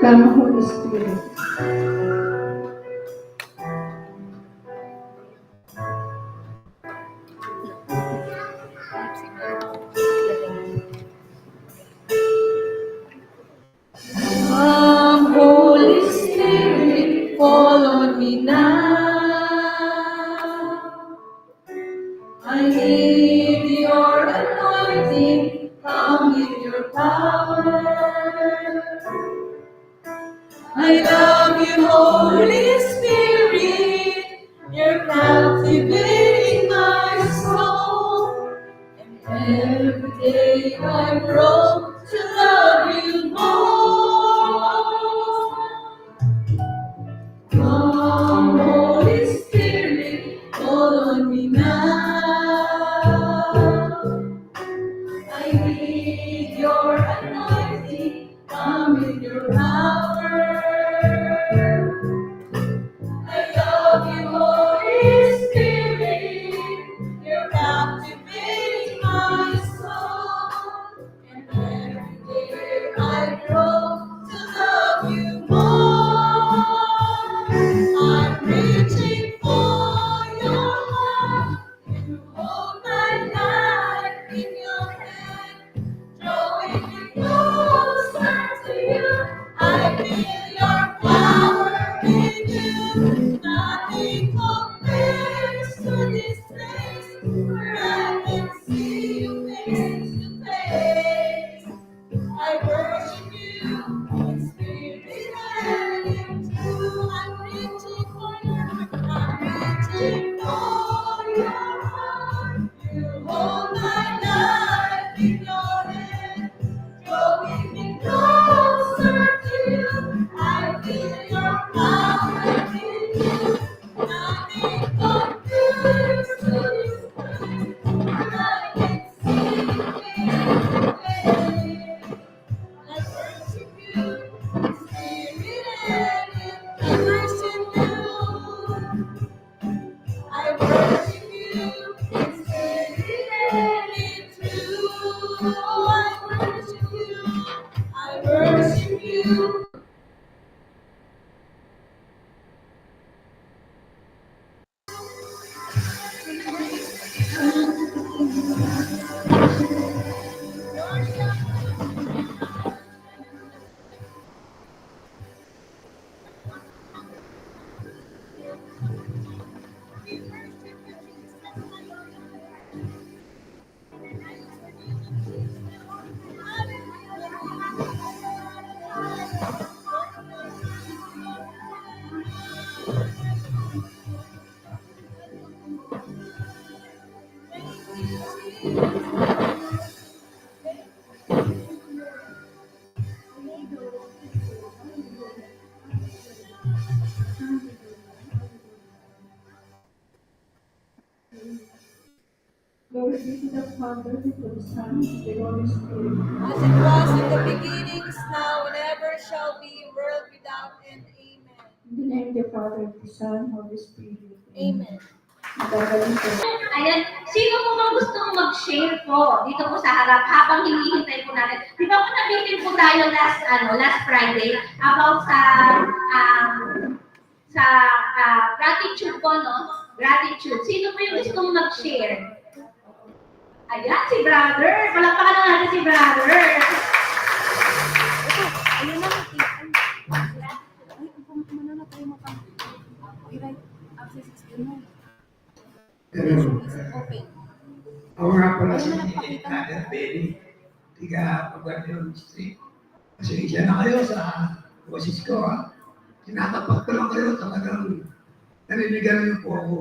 Come, Holy Spirit. Come, Holy Spirit, fall on me now. I need your anointing, come with your power. I love you, Holy Spirit, you're captivating my soul. And every day I grow to love you more. Come, Holy Spirit, fall on me now. I need your anointing, come with your power. I love you, Holy Spirit, you're captivating my soul. And every day I grow to love you more. I'm reaching for your love. You hold my life in your hand, drawing me closer to you. I feel your power in you. Nothing compares to this place where I can see you face to face. I worship you in spirit and in truth. I'm reaching for your heart. You hold my life in your hand, drawing me closer to you. I feel your power in you. Nothing compares to this place where I can see you face to face. I worship you in spirit and in truth. I worship you in spirit and in truth. I worship you. I worship you. Glory be to the Father, to the Son, to the Holy Spirit. As it was in the beginning, is now, and ever shall be, world without end. Amen. In the name of the Father, the Son, Holy Spirit. Amen. Magagaling ko. Ayan, sino po bang gustong mag-share po dito po sa harap habang hinihintay po natin? Di ba po na-meeting po tayo last Friday about sa gratitude po, no? Gratitude. Sino po yung gustong mag-share? Ayan, si brother. Palakpakan na natin si brother. Ayun na, ay, kumana na tayo i-write access screen. Open. Ako nga pala si Father Benny, tiga Pagwardyon Street. Kasi siya na kayo sa boses ko, ha? Tinatapak ko lang kayo, talagang naninigan niyo po ako.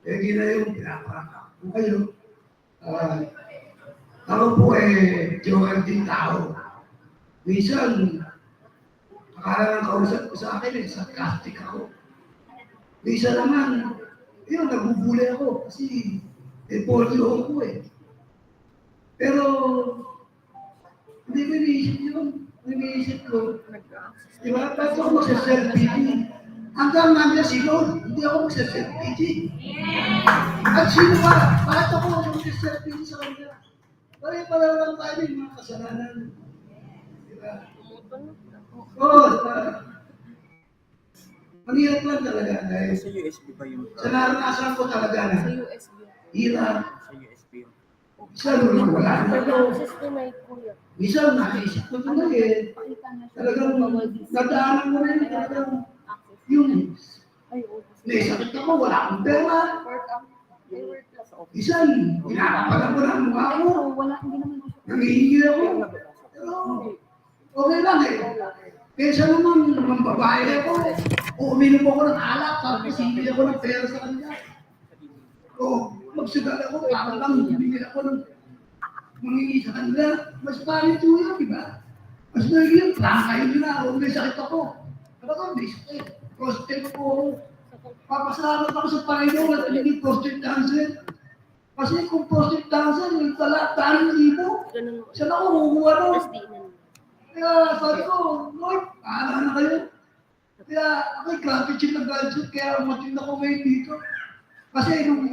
Kaya ginayon, pinaparakak po kayo. Ako po Joel din tao. Minsan, akala ng kausap ko sa akin, sarcastic ako. Minsan naman, yun, nagbubuli ako kasi polio ako Pero, hindi ko iniisip yun. Iniisip ko, di ba? Ba't ako magsa-self-pity? Hanggang nandiyan si Lord, hindi ako magsa-self-pity. At sino ba? Bakit ako magsa-self-pity sa kanya? Pare-pare lang tayo yung mga kasalanan. Di ba? Oo, mahirap lang talaga dahil Sa USB ba yung sa naranasan ko talaga na Sa USB. hirap. sa USB yung Isa naman wala na. Prognosis ko na kuya. Isa naisip ko na eh. Pakita na siya. Talagang nadaanan mo rin talagang yung Ay, oo. may sakit ako, wala akong pera. Work up. Ay, work up. Isang, pinakapalan ko ng mukha Ay, ko. oo, wala. Hindi naman gusto. Nangihingi ako. Pero, okay lang eh. Kaysa naman, babae ako. Uminom ako ng alak, tapos hindi ako ng pera sa kanila. O, magsugal ako, parang lang, bibigyan ako ng mangingi sa kanila. Mas palit yun yan, di ba? Mas nagiging prangay nila, o may sakit ako. Talagang may sakit. Prostate ako. Papasalamat ako sa Panginoon at hindi prostate cancer. Kasi kung prostate cancer, yung talaan ng libo, Ganun. saan ako kukuha nun? Tapos di na. Kaya sabi ko, Lord, paala na kayo. Kaya ako'y gratitude na gratitude, kaya matindi ako ngayon dito. Kasi nung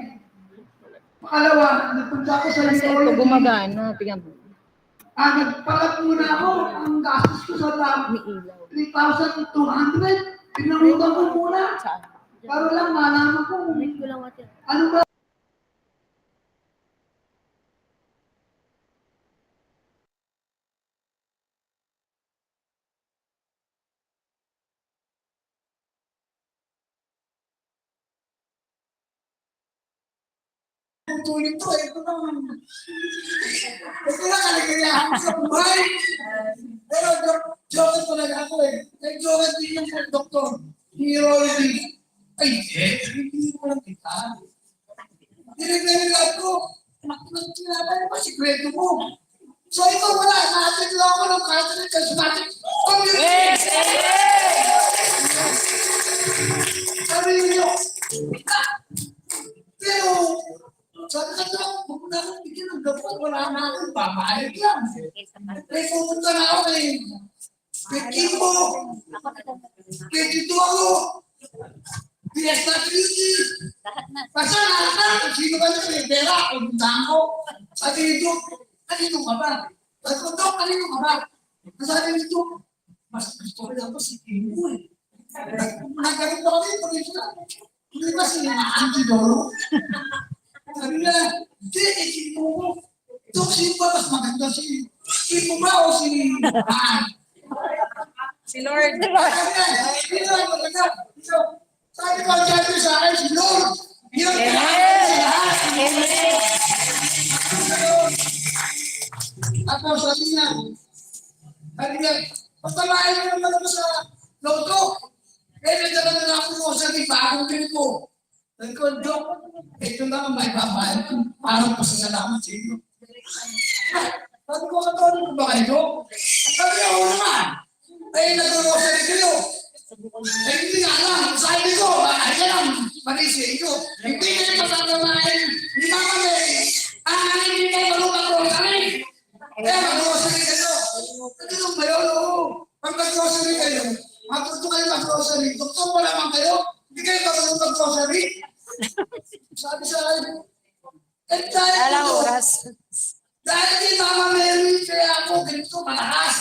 makalawa, napunta ako sa Kasi ito urology. gumagana. Tingnan mo. Nagpalat muna ako, ang gastos ko sa lab, May ilaw. 3,200. Pinamutan ko muna. Saan? Para lang malaman ko kung Wait ko lang ate. ano ba. Tuloy to, ito naman. Ito lang kaligayahan sa buhay. Pero joke talaga ako eh. Joke din yung doktor. Neurology. Ay, hindi mo lang kita. Dinignan ko. Nakakilala pa sikreto mo. So ito wala, natin lang ako ng Catholic Charismatic Community. Sabi niyo, pero sabi ka lang, huwag na akong bigyan ng dapat, wala na akong babayad lang. May pupunta na ako eh. Kay Kimbo, kay Tito ako, Fiesta Trinity. Basta lahat na, kung sino ba na may pera, pupunta ako. Sabi nito, kanino ka ba? Sabi ko, Dok, kanino ka ba? Sabi nito, mas gusto ko lang si Kimbo eh. Nagkaroon ako dito, hindi ba si Auntie Doro? Sabi niya, hindi, Kimbo ko. Dok, sino ba mas maganda si Kimbo ba o si Si Lord. Sabi ko, sabi sa akin, si Lord. Yun, ako, sabi niya, pagkalain mo naman ako sa loto. Eh, may dala na ako mo sa bagong pin ko. Sabi ko, Dok, ito naman may babae. Parang pasasalamat sa inyo. Sabi ko, katulad ko ba kayo? Sabi niya, oo naman. Ay, nag-rosary kayo. Eh, hindi nga lang. Sabi ko, ay ka lang. Panisya ito. Hindi kayo matagamain. Hindi naman eh. Hindi kayo malupag-rosary. Kaya mag-rosary kayo. Hindi nung ba yun? Oo. Pag mag-rosary kayo, matuto kayo mag-rosary. Doktor pa naman kayo. Hindi kayo mag-rosary. Sabi sa akin, eh, dahil kay Mama Mary, kaya ako ganito malakas.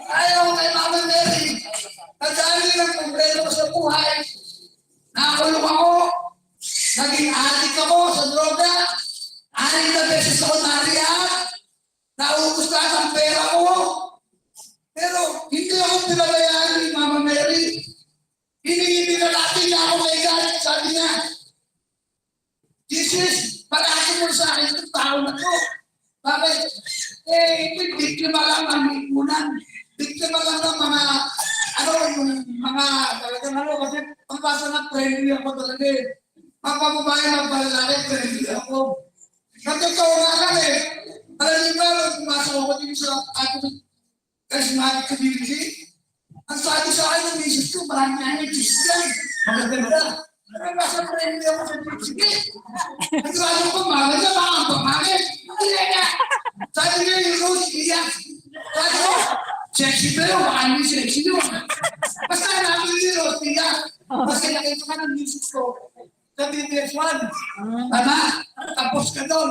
Ayaw kay Mama Mary, nagdali ng problema ko sa buhay. Nakulong ako, naging addict ako sa droga, 6 na beses ako nariyan, naubos lahat ang pera ko. Pero hindi ako pinabayaan ni Mama Mary. Hiningi na natin na ako kay God, sabi niya, Jesus, palagi mo sa akin itong tao na to. Bakit? Eh, ito'y biktima lang ng ipunan. Biktima lang ng mga, yung mga, talagang kasi pagpasa ng friendly ako talaga eh. Magpapabae ng palalaki, friendly ako. Natotoo nga lang eh. Alam niyo ba, nung pumasok ako dito sa ating charismatic community, ang sabi sa akin ng misis ko, marami nga yung Jesus yan. Magaganda. Nasa friendly ako sa sige. Nagsasabi ko, mga niya, baka ang pamangit. Hindi nga. Sabi niya yung Rose, iyak. Sabi ko, sexy pero, baka hindi sexy yun. Basta namin yung Rose, iyak. Kasi nakita ka ng music ko. Sa BTS1. Tama? Tapos ka doon.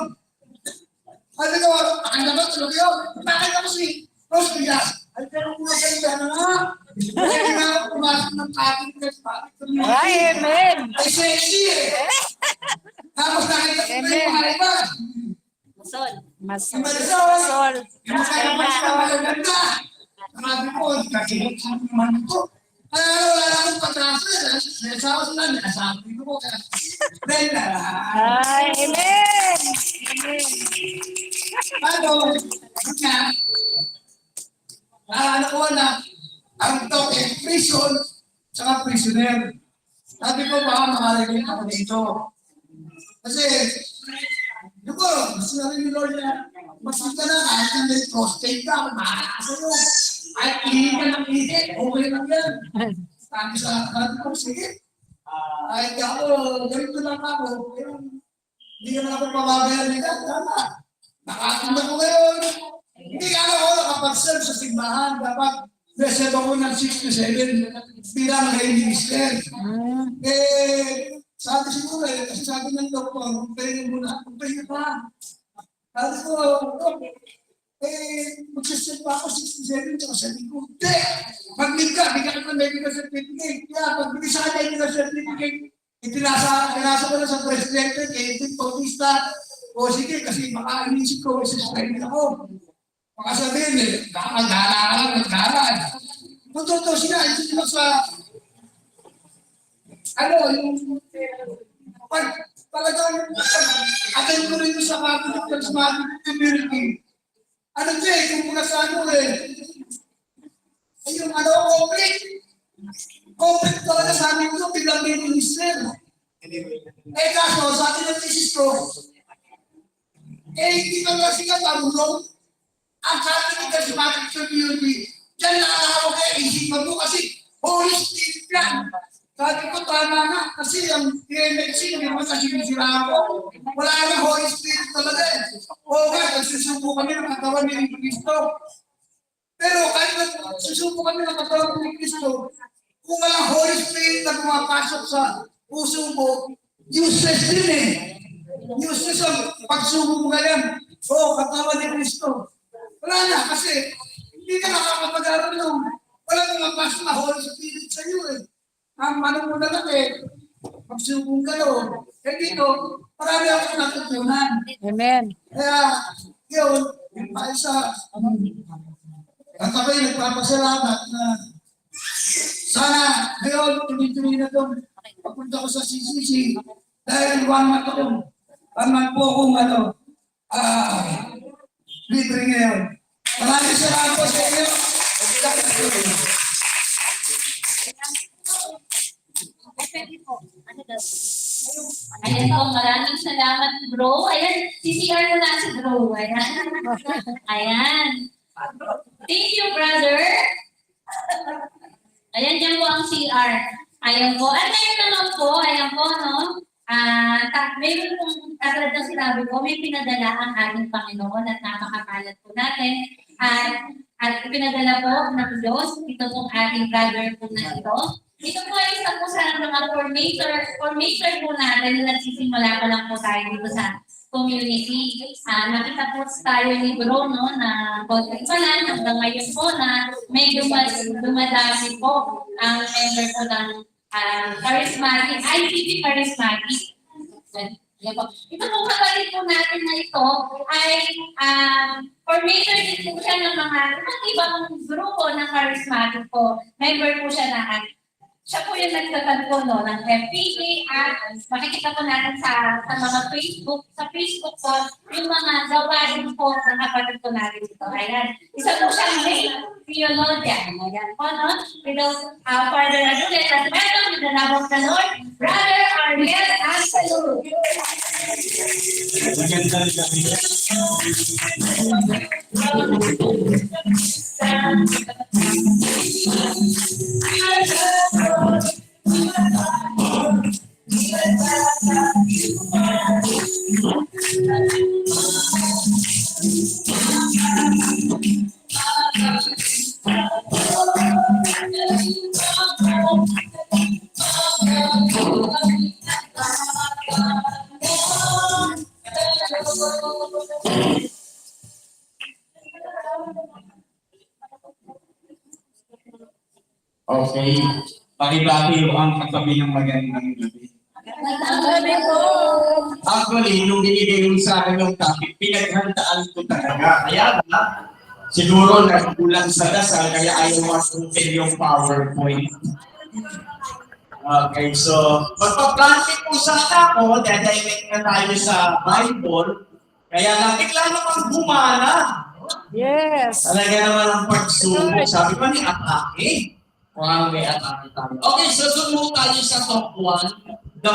Sabi ko, ang naman tulog yun. Bakit ako si Rose, iyak? Ay, pero kung maganda na nga. Kasi nga ako pumasok ng cabinet. Ay, amen. Ay, sexy eh. Tapos nakita ko na yung mga iba. Masol. Yung Masol. Marisol. Yung mga iba na magaganda. Sabi ko, kasi naman ko. Wala akong patrasa. Nasawa sila, nasabi ko. Dahil na. Ay, amen. Ano? Nga. Ano ko na, ang token, prison, saka prisoner. Sabi ko, baka makalagay ako dito. Kasi, yun ko, gusto na rin ni Lord na, masita na, kahit na may prostate ka, mahala sa'yo. Kahit ihi ka ng ihi, okay lang yan. Sabi ko, sige. Kahit ako, ganito lang ako, pero hindi naman ako pababayan nila. Tama. Nakatinda ko ngayon. Hindi ka ako nakapag-serve sa simbahan. Dapat reserve ako ng 6 to 7 bilang lay minister. Sabi siguro kasi sabi ng doktor, kumpehin mo na, kumpehin pa. Sabi ko, magsaserve pa ako 6 to 7, tsaka sabi ko, hindi! Mag-leave ka, bigyan ka ng medical certificate. Kaya pagbigay sa akin medical certificate, itinasa ko na sa presidente, kay Tim Bautista. O sige, kasi baka inisip ko, isa-strike ako. Baka sabihin eh, gala ka lang, nagdala. Kung totoo sila, hindi mo sa, yung, pag talagang, attend ko rin sa Catholic Charismatic Community. Kung muna sa yung conflict talaga sa amin ito, bilang may minister. Kaso, sa atin ng thesis ko, hindi ka nga sila marunong. Ang Catholic Charismatic Community, dyan nakakawag kayo, isipan mo kasi Holy Spirit yan. Sabi ko, tama na, kasi ang PMXC, hindi naman sila ako. Wala na Holy Spirit talaga eh. Oo nga, nagsusubo kami ng katawan ni Cristo. Pero kahit nagsusubo kami ng katawan ni Cristo, kung walang Holy Spirit na pumapasok sa puso mo, useless din eh. Useless ang pagsubo mo ganyan. Oo, katawan ni Cristo. Wala na, kasi hindi ka nakakapag-aral nung wala nang mapasok na Holy Spirit sa iyo eh. Ang ano mo na lang eh, magsubong ka doon. Kaya dito, marami akong natutunan. Amen. Kaya, yun, ay sa, at ako'y nagpapasalamat na sana, ngayon, tuloy-tuloy na doon. Papunta ko sa CCC dahil one month po akong libre ngayon. Maraming salamat po sa inyo. Ayan po, maraming salamat bro. Ayan, CCR mo na si bro. Ayan. Ayan. Thank you, brother. Ayan, dyan po ang CR. Ayan po. At ngayon naman po, ayan po, no? Mayroon pong katulad ng sinabi ko, may pinadala ang ating Panginoon at napakakalat po natin. At pinadala po ng Diyos, ito pong ating brother po na ito. Ito po ay isa po sa mga formator po natin na nagsisimula pa lang po tayo dito sa community. Nakita po tayo ni Bro, no, na konti pa lang hanggang ngayon po na may dumadami po ang member po ng charismatic, ICT charismatic. Ito pong kapatid po natin na ito ay formator din po siya ng mga ibang grupo ng charismatic po. Member po siya na siya po yung nagtatagpo no, ng FPA at makikita po natin sa mga sa Facebook po, yung mga gawain po ng kapatid po natin ito. Ayan. Isa po siyang lay theologian. Ayan po, no? Without further ado, let us welcome with the love of the Lord, Brother Ariel Anselou. Okay. Pakibati mo ang katabi ng magandang gabi. Actually, nung binigay mo sa akin yung topic, pinaghandaan ko talaga. Kaya ba, siguro nagkulang sa dasal, kaya ayaw ma-open yung PowerPoint. Okay, so, magpa-planting po sana ako, direct na tayo sa Bible, kaya lang, bigla naman bumana. Yes. Talaga naman ang pagsubok. Sabi pa ni atake. Wow, may atake tayo. Okay, so doon tayo sa top 1, the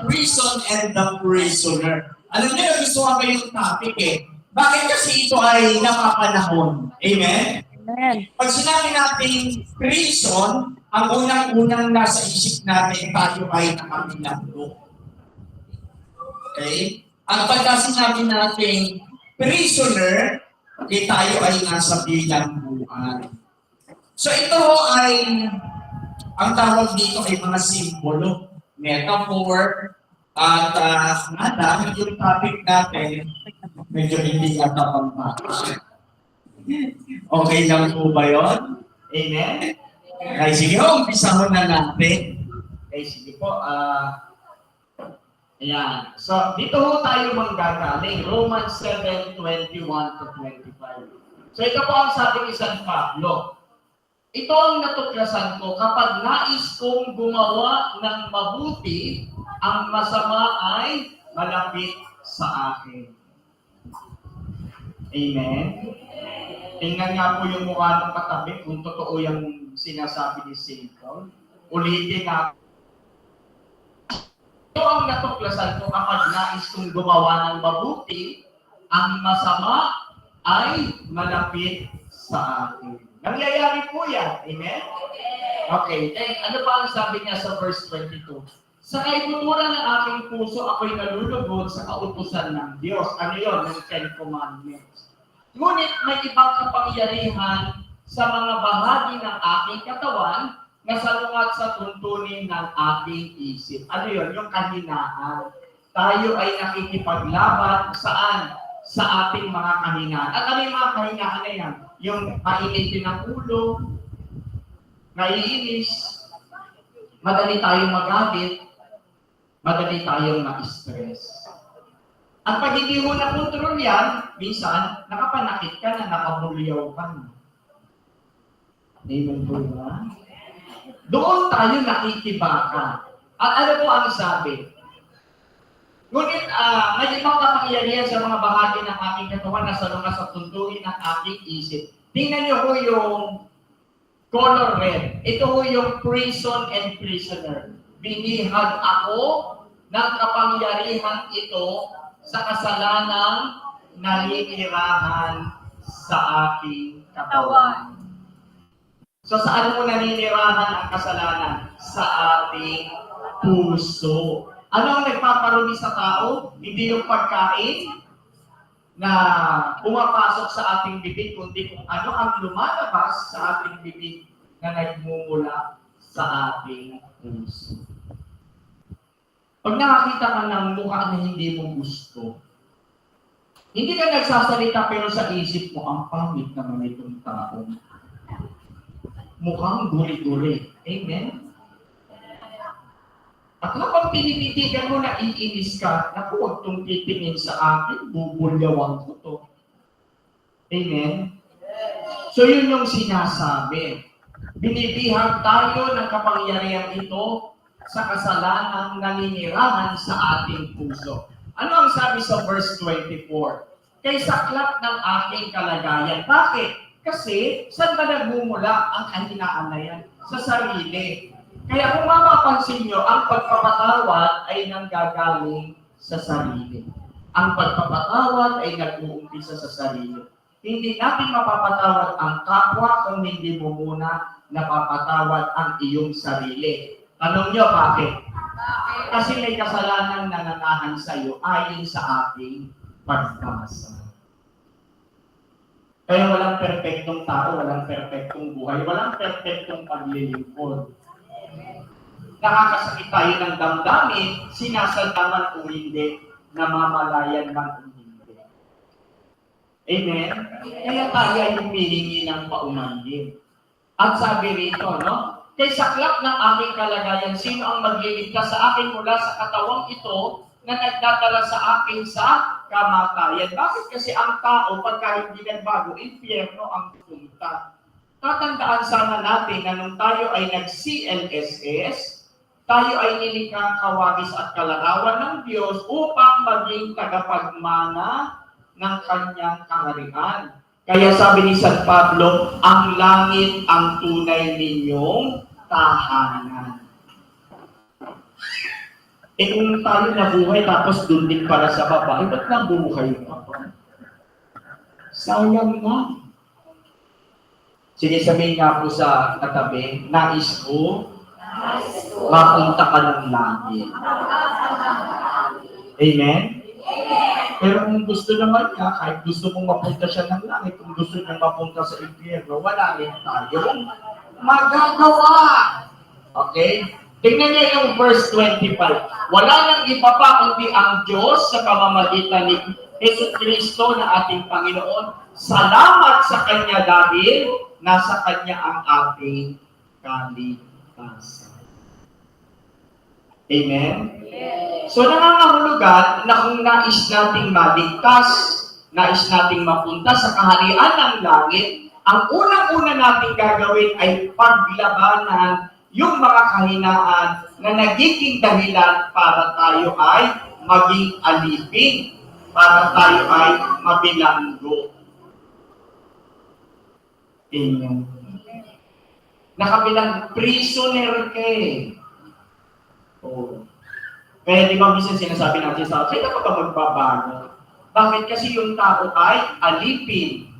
prison and the prisoner. Alam niyo, gusto ko yung topic eh. Bakit kasi ito ay napapanahon? Amen? Amen. Pag sinabi natin prison, ang unang-unang nasa isip natin, tayo ay nakabilanggo. Okay? At pagka sinabi natin prisoner, okay, tayo ay nasa bilangguan. So ito ay, ang tawag dito ay mga simbolo, metaphor, at yung topic natin, medyo hindi yata pang bata. Okay lang po ba yun? Amen? Ay, sige ho, umpisa mo na natin. Okay, sige po. Ayan. So, dito ho tayo manggagaling. Romans 7:21 to 25. So, ito po ang sabi ni San Pablo. Ito ang natuklasan ko, kapag nais kong gumawa ng mabuti, ang masama ay malapit sa akin. Amen? Tingnan nga po yung mukha ng katabi kung totoo yung sinasabi ni St. Paul. Ulitin nga. Ito ang natuklasan ko, kapag nais kong gumawa ng mabuti, ang masama ay malapit sa akin. Nangyayari po yan. Amen? Okay. Then, ano pa ang sabi niya sa verse 22? Sa kaibumura ng aking puso, ako'y nalulugod sa kautusan ng Diyos. Ano yun? Ng 10 Commandments. Ngunit may ibang kapangyarihan sa mga bahagi ng aking katawan na salungat sa tuntunin ng aking isip. Ano yun? Yung kahinaan. Tayo ay nakikipaglaban saan? Sa ating mga kahinaan. At ano yung mga kahinaan na yan? Yung mainitin ng ulo, naiinis, madali tayong magalit, madali tayong ma-stress. At pag hindi mo na-control yan, minsan, nakapanakit ka na, nakabulyaw ka na. Amen po ba? Doon tayo nakikibaka. At ano po ang sabi? Ngunit may ibang kapangyarihan sa mga bahagi ng aking katawan na salungat sa tuntunin ng aking isip. Tingnan niyo po yung color red. Ito po yung prison and prisoner. Binihag ako ng kapangyarihan ito sa kasalanang naninirahan sa aking katawan. So saan mo naninirahan ang kasalanan? Sa ating puso. Ano ang nagpaparumi sa tao? Hindi yung pagkain na pumapasok sa ating bibig, kundi kung ano ang lumalabas sa ating bibig na nagmumula sa ating puso. Pag nakakita ka ng mukha na hindi mo gusto, hindi ka nagsasalita pero sa isip mo, ang pangit naman itong tao. Mukhang guri-guri. Amen? At kapag pinipitigan mo na iinis ka, naku, huwag itong titingin sa akin, bubulyawan ko to. Amen? So yun yung sinasabi. Binibihag tayo ng kapangyarihan ito sa kasalanang naninirahan sa ating puso. Ano ang sabi sa verse 24? Kay saklap ng aking kalagayan. Bakit? Kasi saan ba nagmumula ang kahinaan na yan? Sa sarili. Kaya kung mapapansin nyo, ang pagpapatawad ay nanggagaling sa sarili. Ang pagpapatawad ay nag-uumpisa sa sarili. Hindi natin mapapatawad ang kapwa kung hindi mo muna napapatawad ang iyong sarili. Tanong nyo, bakit? Kasi may kasalanang nananahan sa iyo ayon sa ating pagkasa. Kaya walang perpektong tao, walang perpektong buhay, walang perpektong paglilingkod. Nakakasakit tayo ng damdamin, sinasaldaman o hindi, namamalayan man o hindi. Amen? Kaya tayo ay humihingi ng paumanhin. At sabi rito, no? Kay saklap ng aking kalagayan, sino ang magliligtas sa akin mula sa katawang ito na nagdadala sa akin sa kamatayan? Bakit kasi ang tao, pagka hindi nagbago, impyerno ang punta. Tatandaan sana natin na nung tayo ay nag-CLSS, tayo ay nilikang kawagis at kalarawan ng Diyos upang maging tagapagmana ng kanyang kaharian. Kaya sabi ni San Pablo, ang langit ang tunay ninyong tahanan. Kung tayo nabuhay tapos doon din para sa baba, ba't nabuhay pa pa? Sayang na. Sige, sabihin nga po sa katabi, nais ko mapunta ka ng langit. Amen? Pero kung gusto naman niya, kahit gusto mong mapunta siya ng langit, kung gusto niya mapunta sa impyerno, wala rin tayo magagawa. Okay? Tingnan niyo yung verse 25. Wala nang iba pa kundi ang Diyos sa pamamagitan ni Jesucristo na ating Panginoon. Salamat sa Kanya dahil nasa Kanya ang ating kaligtasan. Amen? So nangangahulugan na kung nais nating maligtas, nais nating mapunta sa kaharian ng langit, ang unang-una nating gagawin ay paglabanan yung mga kahinaan na nagiging dahilan para tayo ay maging alipin, para tayo ay mabilanggo. Amen. Nakabilang prisoner ka eh. Oh. Kaya di ba minsan sinasabi natin sa atin, kailan ka ba magbabago? Bakit? Kasi yung tao ay alipin.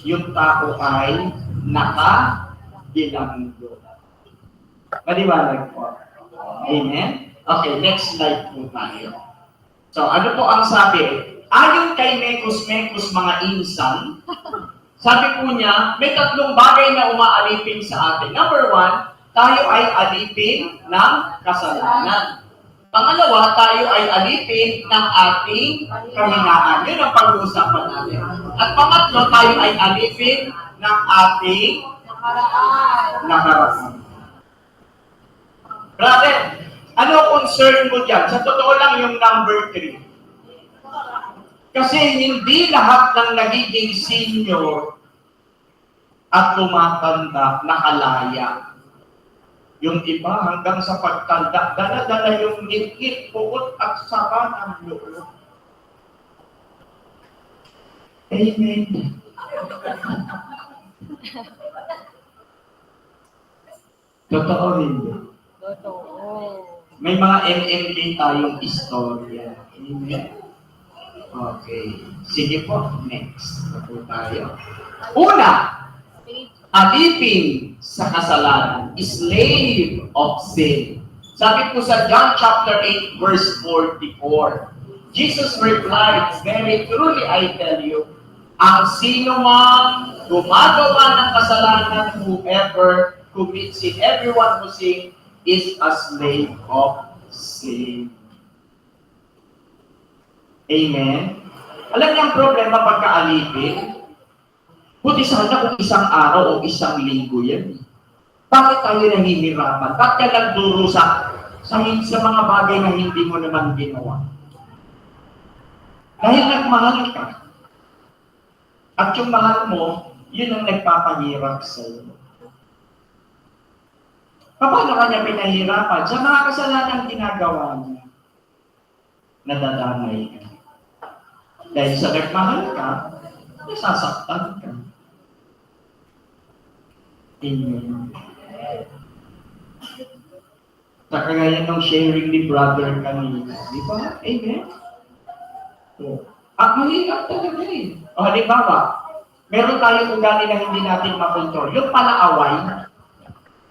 Yung tao ay nakabilanggo. Maliwanag po. Amen? Okay, next slide po tayo. So, ano po ang sabi? Ayon kay Mekus mga insan, sabi po niya, may tatlong bagay na umaalipin sa atin. Number 1, tayo ay alipin ng kasalanan. Pangalawa, tayo ay alipin ng ating kahinaan. Yun ang pag-uusapan natin. At pangatlo, tayo ay alipin ng ating nakaraan. Brother, ano concern mo dyan? Sa totoo lang yung number 3. Kasi hindi lahat ng nagiging senior at tumatanda nakalaya. Yung iba hanggang sa pagtanda, dala-dala yung ngit-ngit, puot at saba ng loob. Amen. Totoo hindi. May mga MMK tayong istorya. Amen. Okay. Sige po, next. Ito tayo. Una, alipin sa kasalanan, slave of sin. Sabi po sa John chapter 8 verse 44, Jesus replied, very truly I tell you, ang sino man gumagawa ng kasalanan, whoever commits sin, everyone who sins is a slave of sin. Amen? Alam niyo ang problema pagka-alipin? Buti sana kung isang araw o isang linggo yan. Bakit tayo nahihirapan? Bakit ka nagdurusa sa mga bagay na hindi mo naman ginawa? Dahil nagmahal ka. At yung mahal mo, yun ang nagpapahirap sa iyo. Paano ka niya pinahirapan? Sa mga kasalanang ginagawa niya, nadadamay ka. Dahil sa nagmahal ka, nasasaktan ka. Amen. Sa kagaya ng sharing ni brother kanina. Di ba? Amen? So, at mahirap talaga eh. O halimbawa, meron tayong ugali na hindi natin makontrol. Yung palaaway,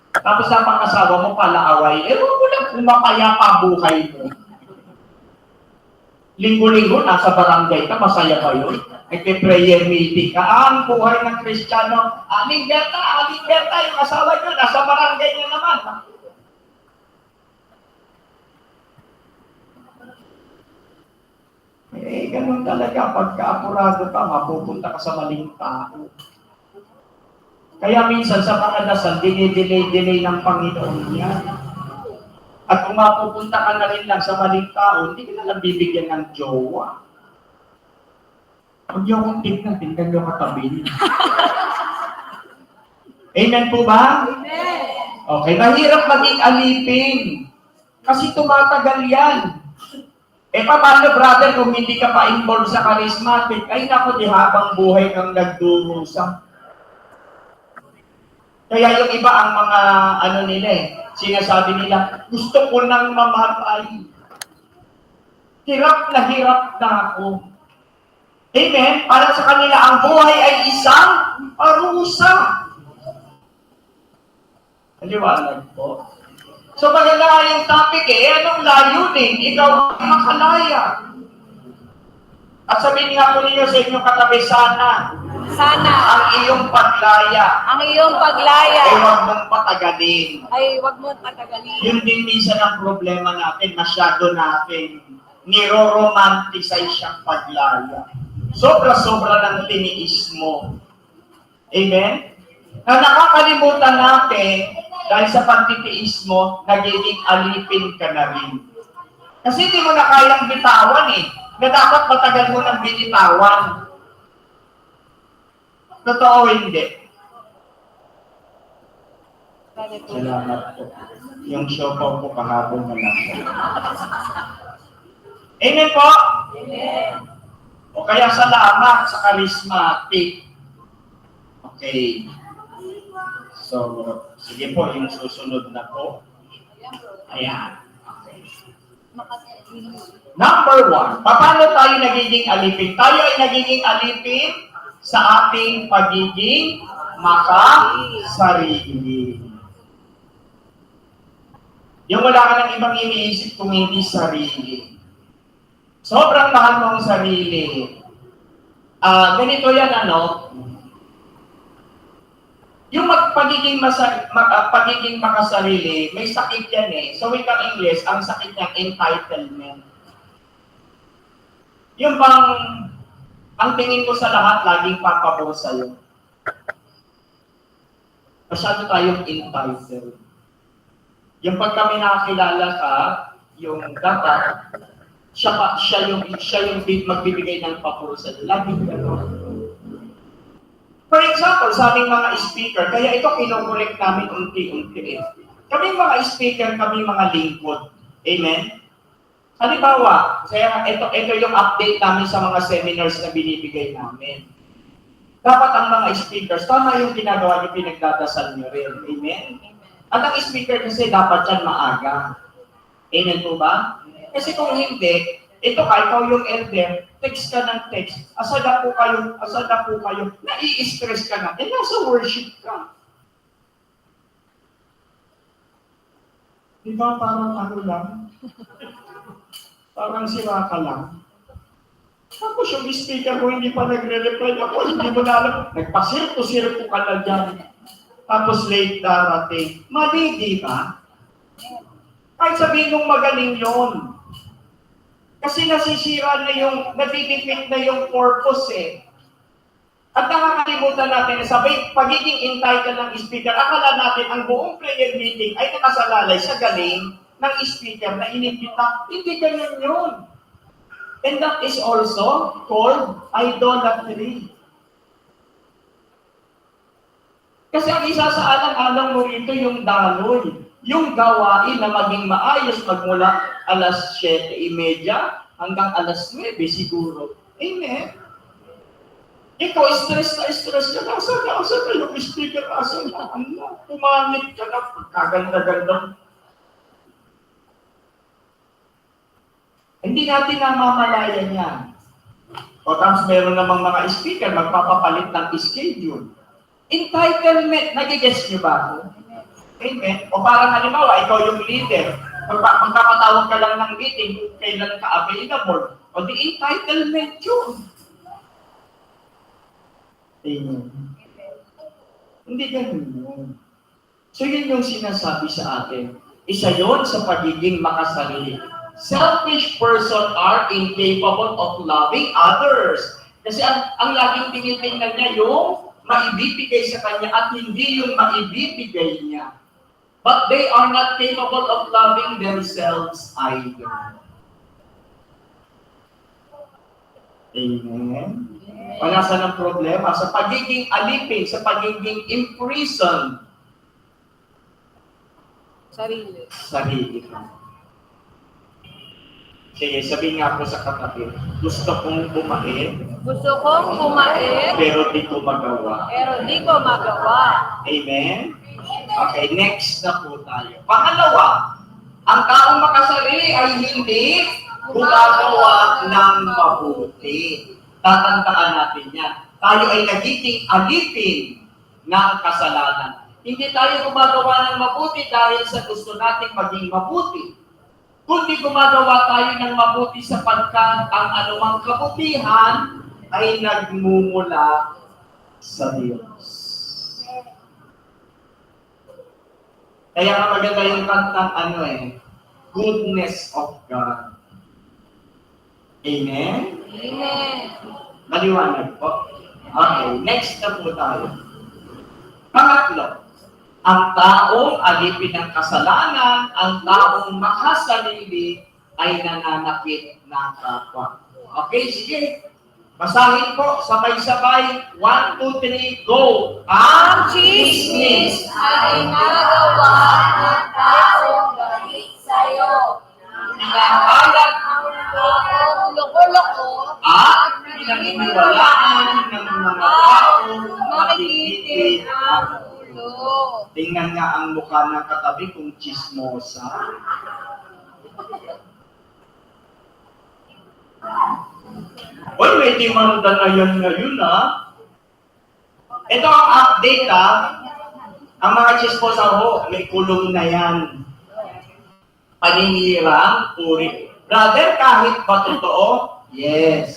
tapos sa pang-asawa mo palaaway, ewan mo lang kung mapayapa buhay mo. Linggo-linggo, nasa barangay ka, masaya ba yun? Nagpe-prayer meeting ka. Ang buhay ng Kristiyano, Aling Berta, yung asawa nyo, nasa barangay nyo naman. Eh, ganun talaga. Pagka-apurado ka, mapupunta ka sa maling tao. Kaya minsan sa mga dasal, dinay-delay ng Panginoon yan. At kung mapupunta ka na rin lang sa maling tao, hindi ka na lang bibigyan ng jowa. Huwag niyo akong tignan niyo katabi niyo. Amen po ba? Amen. Okay, mahirap maging alipin. Kasi tumatagal yan. Paano brother kung hindi ka pa involved sa charismatic? Ay naku, di habang buhay kang nagdurusa. Kaya yung iba ang mga sinasabi nila, gusto ko nang mamatay. Hirap na ako. Amen? Para sa kanila, ang buhay ay isang parusa. Naliwanag po. So maganda yung topic anong layunin? Ikaw ang makalaya. At sabihin nga po ninyo sa inyong katabi, sana ang iyong paglaya Ang iyong paglaya ay huwag mong patagalin. ay huwag mo patagalin. Yun din minsan ang problema natin, masyado natin niro-romanticize siyang paglaya. Sobra-sobra ng tiniis mo. Amen? Na nakakalimutan natin, dahil sa pagtitiis mo, nagiging alipin ka na rin. Kasi hindi mo na kayang bitawan na dapat matagal mo ng binitawan. Totoo hindi. Salamat po. Yung show po kahapon na lang. Amen po? Amen. O kaya salamat sa charismatic. Okay. So, sige po, yung susunod na po. Ayan. Okay. Number 1, paano tayo nagiging alipin? Tayo ay nagiging alipin sa ating pagiging makasarili. Yung wala ka ng ibang iniisip kung hindi sarili. Sobrang mahal mo ang sarili. Ganito yan, yung pagiging makasarili, may sakit yan So, wikang English, ang sakit niya, entitlement. Yung ang tingin ko sa lahat, laging papabor sa'yo. Masyado tayong entitled. Yung pag kami nakakilala ka, yung dapat, siya yung magbibigay ng pabor sa'yo. Laging gano'n. For example, sa aming mga speaker, kaya ito kinukulik namin unti-unti. Kami mga speaker, kami mga lingkod. Amen? Halimbawa, kaya ito yung update namin sa mga seminars na binibigay namin. Dapat ang mga speakers, tama yung ginagawa niyo, pinagdadasal niyo rin. Amen? At ang speaker kasi dapat yan maaga. Amen po ba? Kasi kung hindi, ito ikaw yung elder, text ka ng text, asal na po kayo, nai-stress ka na, nasa worship ka. Di ba parang lang? Parang sira ka lang. Tapos yung speaker mo hindi pa nagre-reply ako, hindi mo na alam, nagpasirto-sirto ka na dyan. Tapos late darating. Mali, di ba? Kahit sabihin mong magaling yun. Kasi nasisira na nadidefeat na yung purpose At nakakalimutan natin na pagiging entitled ng speaker, akala natin ang buong prayer meeting ay nakasalalay sa galing ng speaker na inimbita. Hindi ganyan yun. And that is also called idolatry. Kasi ang isa sa alang-alang mo rito yung daloy. Yung gawain na maging maayos magmula alas 7:30 hanggang alas 9 siguro. Amen? Ikaw, stress ka na. Asa ka yung speaker? Asa na? Pumangit ka na. Kaganda-ganda. Hindi natin namamalayan yan. O tapos meron namang mga speaker, magpapapalit ng schedule. Entitlement. Nagigess niyo ba ako? Amen. O parang halimbawa, ikaw yung leader. Magpapatawag ka lang ng meeting kung kailan ka available. O di entitlement yun. Amen. Hindi ganun yun. So yun yung sinasabi sa atin. Isa yun sa pagiging makasarili. Selfish person are incapable of loving others. Kasi ang laging tinitingnan niya yung maibibigay sa kanya at hindi yung maibibigay niya. But they are not capable of loving themselves either. Amen? Wala sa ng problema sa pagiging alipin, sa pagiging imprison. Sarili ka. Sige, sabihin nga po sa katabi, gusto kong bumae, Gusto kong kumain, pero di ko magawa. pero di ko magawa. Amen? Okay, next na po tayo. Pangalawa, ang taong makasali ay hindi gumagawa ng mabuti. Tatandaan natin yan. Tayo ay nagiging alipin ng kasalanan. Hindi tayo gumagawa ng mabuti dahil sa gusto nating maging mabuti. Kundi gumagawa tayo ng mabuti sapagkat ang anumang kabutihan ay nagmumula sa Diyos. Kaya nga maganda yung kantang goodness of God. Amen? Amen. Maliwanag po. Okay, next na po tayo. Pangatlo, ang taong alipin ng kasalanan, ang taong makasarili ay nananakit ng kapwa. Okay, sige. Basahin po, sabay-sabay. 1, 2, 3, go! Ang chismis ay nagawa ng taong galit sa'yo. Pinakalat Ang loko-loko at pinaniniwalaan ng mga taong makikitid ang ulo. tingnan nga ang mukha ng katabi kung chismosa. Uy, may demanda na yan ngayon, ha? Ito ang update, ha? Ang mga chismosa ho, may kulong na yan. Paninirang, puri. Brother, kahit ba totoo? Yes.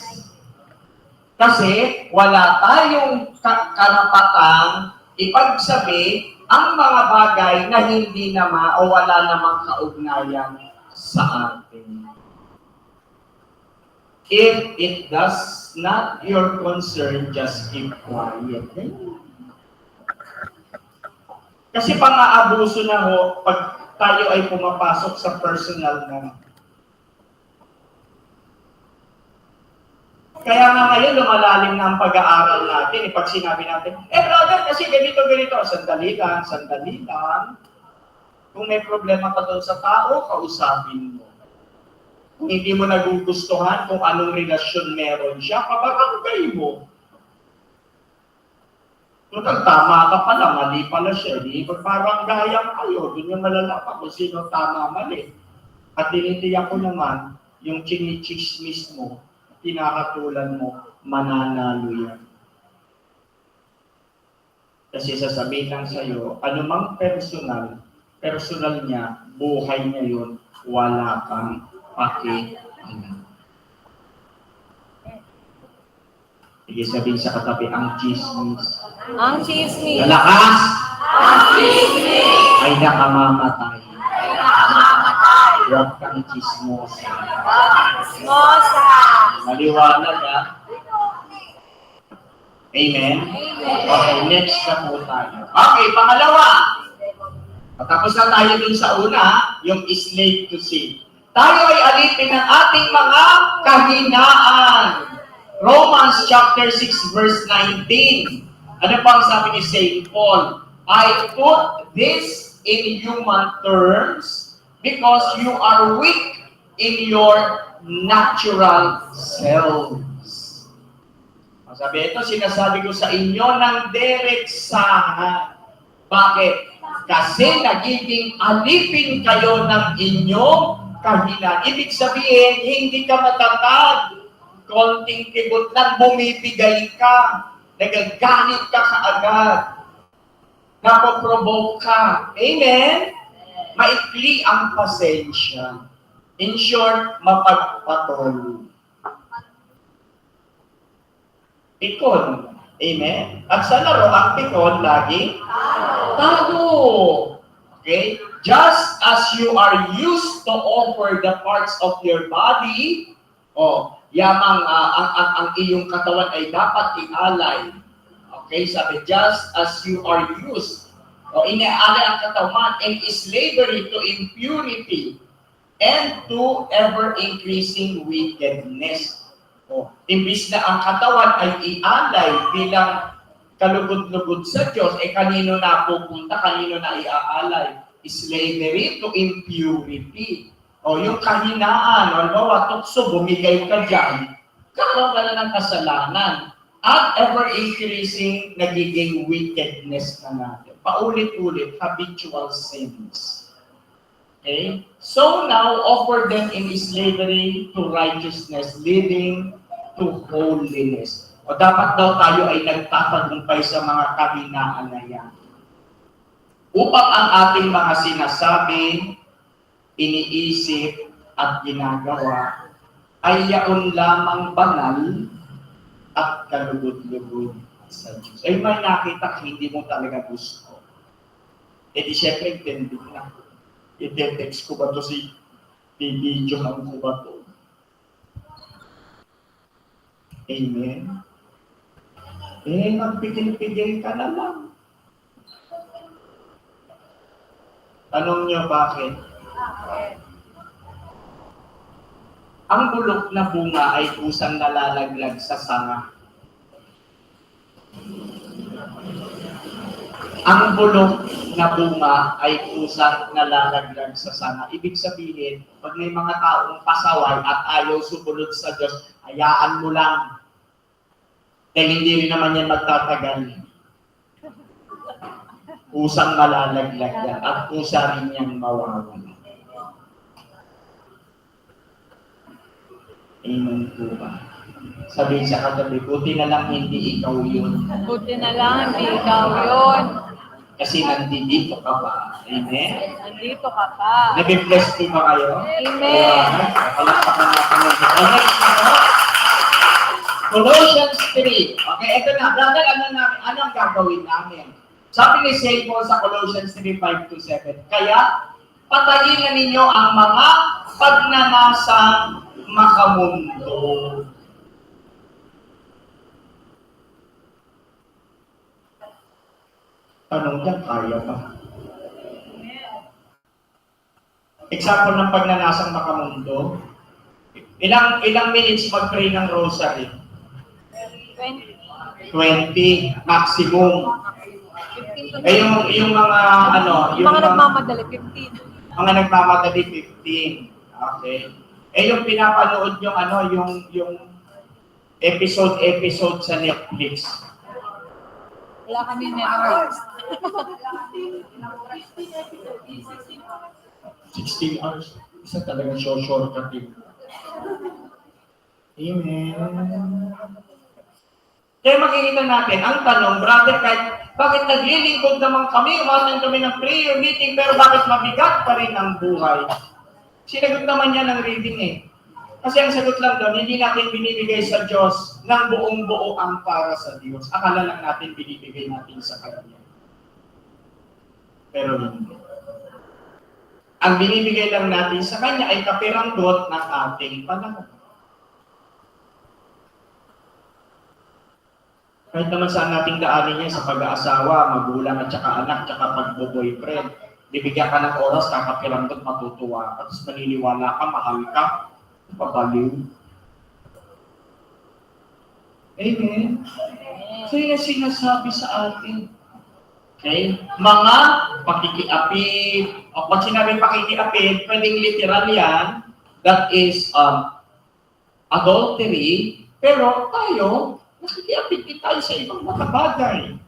Kasi wala tayong karapatang ipagsabi ang mga bagay na hindi naman o wala namang kaugnayan sa atin. If it does not your concern, just keep quiet. Kasi pang-aabuso na ho pag tayo ay pumapasok sa personal na. Kaya nga ngayon, lumalalim na ang pag-aaral natin. Pag sinabi natin, brother, kasi ganito. Sandali lang. Kung may problema ka doon sa tao, kausapin mo. Kung hindi mo nagugustuhan kung anong relasyon meron siya, pabarangay mo. Kung tama ka pala, mali pala siya, di paranggayan kayo. Doon yung malalaman kung sino tama, mali. At tinitiyak ko naman, yung chinichismis mo, tinakatulan mo, mananalo yan. Kasi sasabihin lang sa'yo, anumang personal niya, buhay niya yun, wala kang paki-alam. Sige, sabihin sa katabi, ang chismis. Ang chismis Lalakas ang chismis ay nakamamatay. ay nakamamatay. Huwag kang chismosa. Chismosa. Maliwanag, ha? Amen? Amen. Okay, next na po tayo. Okay, pangalawa. Patapos na tayo dun sa una, yung slave to sin. Tayo ay alipin ng ating mga kahinaan. Romans chapter 6 verse 19. Ano pa ang sabi ni St. Paul? I put this in human terms because you are weak in your natural selves. Sabi ito, sinasabi ko sa inyo ng direksahan. Bakit? Kasi nagiging alipin kayo ng inyong kahinaan. Ibig sabihin, hindi ka matatag. Konting kibot lang, bumibigay ka. Nagagalit ka kaagad. Napoprovoke ka. Amen? Maikli ang pasensya. In short, mapagpatuloy. Pikon. Amen? At sa laro, ang pikon lagi tago. Okay? Just as you are used to offer the parts of your body, yamang ang iyong katawan ay dapat ialay. Okay, sabi, just as you are used, o iniaalay ang katawan in slavery to impurity and to ever-increasing wickedness. O, imbis na ang katawan ay ialay bilang kalugod-lugod sa Diyos, kanino na pupunta, kanino na iaalay? Slavery to impurity. O, yung kahinaan, halimbawa, tukso, bumigay ka dyan, kakaroon ka na ng kasalanan. At ever-increasing, nagiging wickedness na natin. Paulit-ulit, habitual sins. Okay? So now, offer them in slavery to righteousness, leading to holiness. O dapat daw tayo ay nagtatagumpay sa mga kahinaan na yan. Upang ang ating mga sinasabi, iniisip, at ginagawa, ay yaon lamang banal at kalugod-lugod sa Diyos. Ay may nakita ka, hindi mo talaga gusto. E di syempre, intended na. I-text ko ba ito si i-videohan ko ba ito? Amen? Magpigil-pigil ka na lang. Tanong niyo bakit? Ang bulok na bunga ay kusang nalalaglag sa sanga. Ang bulok na bunga ay kusang nalalaglag sa sanga. Ibig sabihin, pag may mga taong pasaway at ayaw sumunod sa Diyos, hayaan mo lang. Dahil hindi rin naman yan magtatagal. Kusang malalaglag yan at kusa rin yan mawawala. Amen po ba? Sabihin sa katabi, buti na lang hindi ikaw yun. Buti na lang, hindi ikaw yun. Kasi nandito ka pa. Amen? Nandito ka pa. Nag-bless po ba kayo? Amen. Palakpakan natin ng Diyos. Okay, Colossians 3. Okay, ito na. Brother, ano ang gagawin namin? Sabi ni St. Paul sa Colossians 3:5-7, kaya patayin na ninyo ang mga pagnanasang makamundo. Tanong dyan, kaya pa? Example ng pagnanasang makamundo. Ilang minutes mag-pray ng rosary? 20 maximum. Yung mga Yung mga nagmamadali, 15. Mga nagmamadali 15. Okay. Yung pinapanood yung episode sa Netflix. Wala kami Netflix. 16 hours. Isa talagang short din. Amen. Kaya makikita natin, ang tanong, brother, bakit naglilingkod naman kami, umasan kami ng prayer meeting, pero bakit mabigat pa rin ang buhay? Sinagot naman niya ng reading eh. Kasi ang sagot lang doon, hindi natin binibigay sa Diyos ng buong-buo ang para sa Diyos. Akala lang natin binibigay natin sa Kanya. Pero hindi. Ang binibigay lang natin sa Kanya ay kapiranggot ng ating panahon. Kahit naman saan nating daanin niya sa pag-aasawa, magulang at saka anak, saka pag-boyfriend. Bibigyan ka ng oras, kakapiranggot, matutuwa ka, tapos maniniwala ka, mahal ka, papaliw. Amen? So yun ang sinasabi sa atin. Okay? Mga pakikiapid. O pag sinabi pakikiapid, pwedeng literal yan. That is adultery. Pero tayo, nakikiapid tayo sa ibang mga bagay.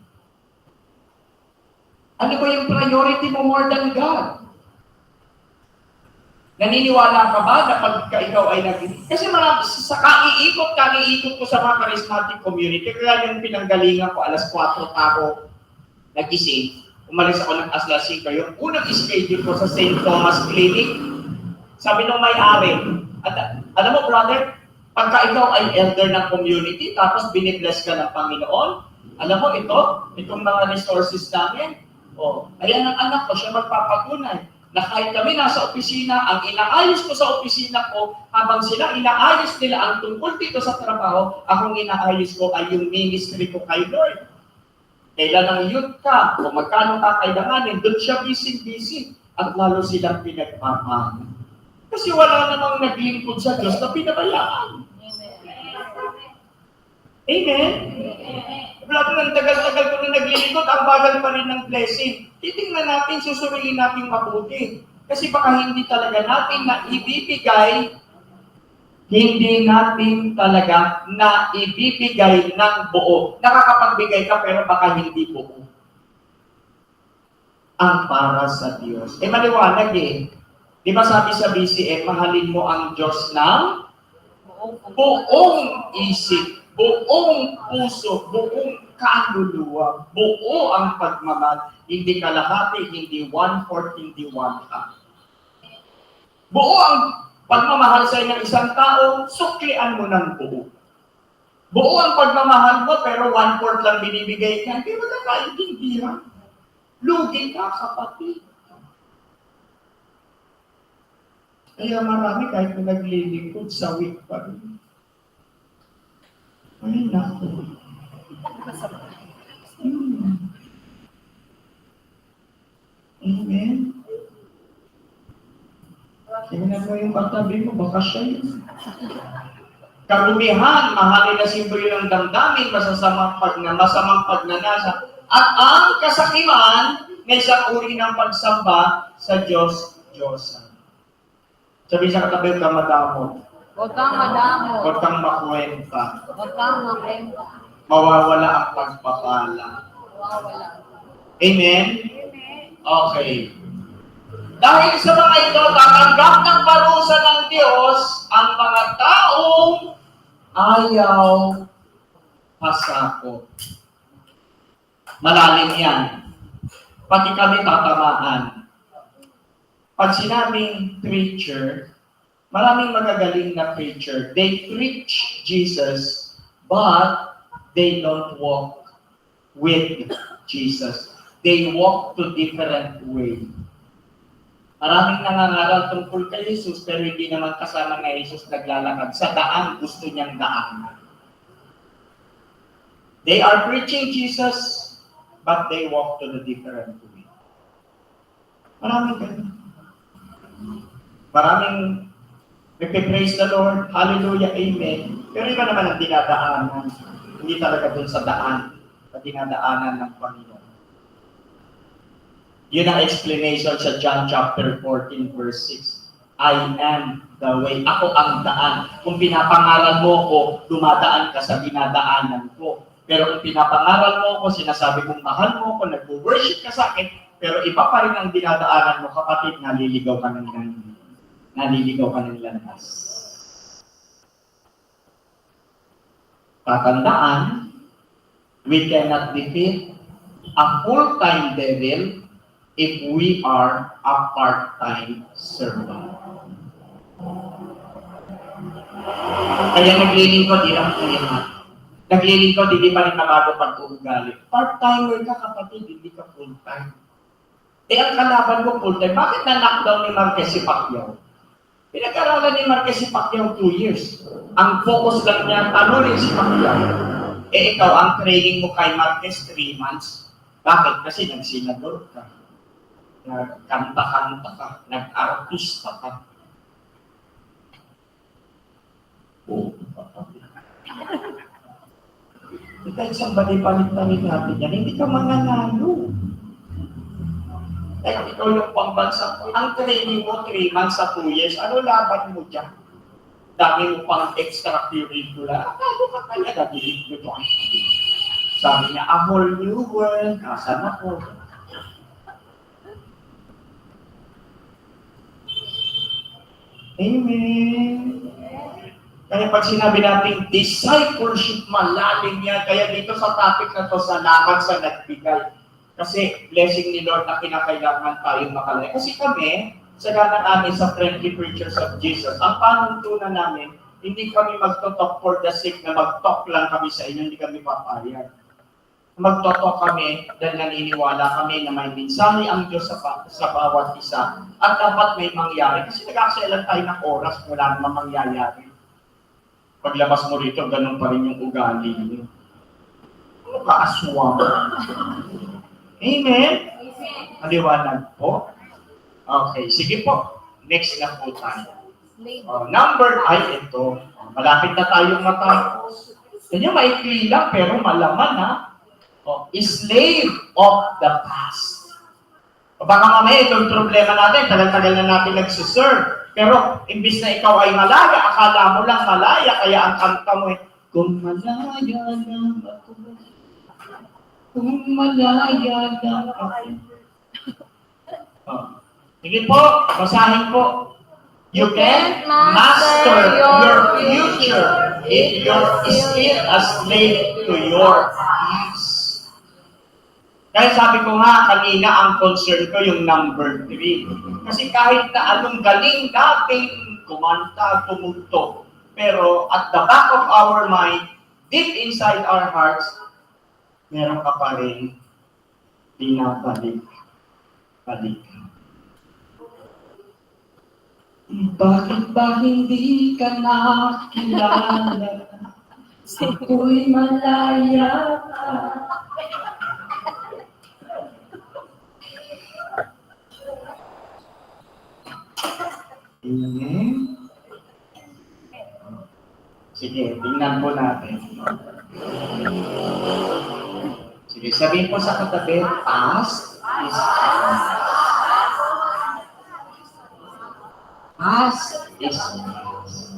Ano ba yung priority mo more than God? Naniniwala ka ba na pagka ikaw ay kasi sa kaiikot ko sa mga charismatic community, kaya yung pinanggalingan ko, alas 4 ako nagising, umalis ako ng alas 5, yung unang schedule ko sa St. Thomas Clinic, sabi nung may-ari, alam mo brother, pagka ikaw ay elder ng community, tapos binibless ka ng Panginoon, alam mo itong mga resources namin, ayan ang anak ko, siya magpapatunay, na kahit kami nasa opisina, ang inaayos ko sa opisina ko, habang sila inaayos nila ang tungkol dito sa trabaho, akong inaayos ko ay yung ministry ko kay Lord. Kailan ang youth ka, kung magkano kakailanganin, doon siya busy-busy. At lalo silang pinagmamahal. Kasi wala namang naglingkod sa Diyos na pinabayaan. Amen? Wala ko ng tagal-tagal ko na naglilingkod, ang bagal pa rin ng blessing. Titingnan natin, susuriin natin mabuti. Kasi baka hindi talaga natin na ibibigay, hindi natin talaga na ibibigay ng buo. Nakakapagbigay ka pero baka hindi buo. Ang para sa Diyos. Maliwanag eh. Di ba sabi sa BCF, mahalin mo ang Diyos ng buong isip, buong puso, buong kaluluwa, buo ang pagmamahal. Hindi kalahati, hindi 1/4, hindi 1/2. Buo ang pagmamahal sa ng isang tao, suklian mo ng buo. Buo ang pagmamahal mo, pero 1/4 lang binibigay ka. Hindi mo na kaintindihan. Lugi ka, kapatid. Kaya marami kahit na naglilingkod sa week pa rin. Ay, naku. Amen. Tingnan mo yung katabi mo, baka siya yun. Karumihan, mahalin na simbolo ng damdamin, masamang pagnanasa, at ang kasakiman may isang uri ng pagsamba sa Diyos-Diyosan. Sabi sa katabi, huwag kang madamot. Huwag kang madamot. Huwag kang makuwenta. Huwag kang makwenta. Mawawala ang pagpapala. Mawawala. Amen? Okay. Dahil sa mga ito, tatanggap ng parusa ng Diyos ang mga taong ayaw pasakot. Malalim yan. Pati kami tatamaan. Pag sinabing preacher, maraming magagaling na preacher. They preach Jesus, but they don't walk with Jesus. They walk to different way. Maraming nangangaral tungkol kay Jesus, pero hindi naman kasama na Jesus naglalakad. Sa daan, gusto niyang daan. They are preaching Jesus, but they walk to the different way. Maraming ganun. Maraming nagpe-praise the Lord, hallelujah, amen. Pero iba naman ang dinadaanan. Hindi talaga dun sa daan, sa dinadaanan ng Panginoon. Yun ang explanation sa John chapter 14, verse 6. I am the way. Ako ang daan. Kung pinapangaral mo ko, dumadaan ka sa dinadaanan ko. Pero kung pinapangaral mo ko, sinasabi kong mahal mo ko, nag-worship ka sa akin, pero iba pa rin ang dinadaanan mo, kapatid, naliligaw ka ng landas. Tatandaan, we cannot defeat a full-time devil if we are a part-time servant. Kaya naglilingkod, di lang kailangan. Naglilingkod, hindi pa rin nabago pag-uugali. Part-timer ka, kapatid, hindi ka full-time. Ang kalaban mo full-time, bakit na-knockdown ni Marquez si Pacquiao? Pinag-aralan ni Marquez si Pacquiao 2 years. Ang focus lang niya, talunin si Pacquiao. Ikaw, ang training mo kay Marquez 3 months. Bakit? Kasi nagsenador ka. Nagkanta-kanta ka. Nag-artista ka. Kahit saan ba di palit-palit natin yan, hindi ka mananalo. Kahit ikaw yung pambansa ko, ang training mo 3 months sa 2 years, ano laban mo dyan? Dami mo pang extracurricular. Akalo ka talaga, believe mo ito ang sabi niya, a whole new world, kasan ako. Amen. Kaya pag sinabi natin, discipleship, malalim yan. Kaya dito sa topic na to, salamat sa nagbigay. Kasi blessing ni Lord na kinakailangan tayong makalaya. Kasi kami, sa gana namin sa Friendly Preachers of Jesus, ang panuntunan namin, hindi kami magtotalk for the sake na mag-talk lang kami sa inyo, hindi kami papayag. Magtotalk kami dahil naniniwala kami na may mensahe ang Diyos sa bawat isa at dapat may mangyari. Kasi nag-akselan tayo ng oras, wala namang mangyayari. Paglabas mo rito, ganun pa rin yung ugali niyo. Ano kaaswang. Amen? Maliwanag po. Okay, sige po. Next na po tayo. Number, ay ito. Malapit na tayong matapos. Kanya maikli lang, pero malaman ha. Slave of the past. Baka mamaya itong problema natin, tagal-tagal na natin nagsiserve. Pero, imbis na ikaw ay malaya, akala mo lang malaya, kaya ang kanta mo ay, kung malaya na ako, kung malaya na ako. Sige po, basahin po. You can master your future if you're still a slave to your past. Dahil sabi ko nga kanina, ang concern ko yung number 3. Kasi kahit na anong galing natin kumanta, tumugtog, pero at the back of our mind, deep inside our hearts, meron ka pa rin binabalik. Bakit ba hindi ka nakilala? Ako'y malaya ka. Amen. Sige, tingnan po natin. Sige, sabihin po sa katabi, past is past. Past is past.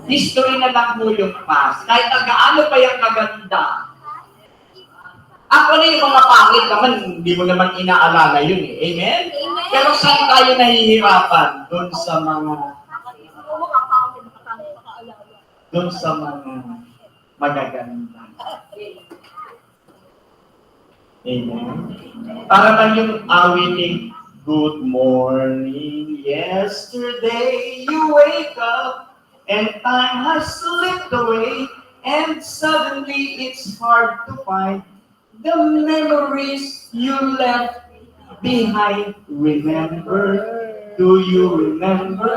History na lang po yung past. Kahit gaano pa yung kaganda. Actually, yung mga pangit naman, hindi mo naman inaalala yun eh. Amen? Pero saan tayo nahihirapan? Doon sa mga magaganda. Amen? Para lang yung awiting, good morning, yesterday you wake up and time has slipped away and suddenly it's hard to find the memories you left behind. Remember, do you remember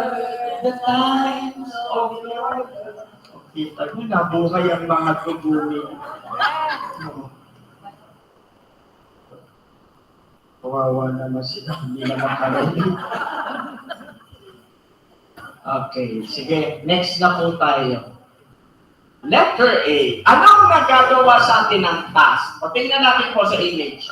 the times of your life? Kita mo, nabuhay ang mga tuguli. Kawawa naman sila, hindi na makarating. Okay, sige, next na po tayo. Letter A. Anong nagagawa sa atin ng past? O tingnan natin po sa image.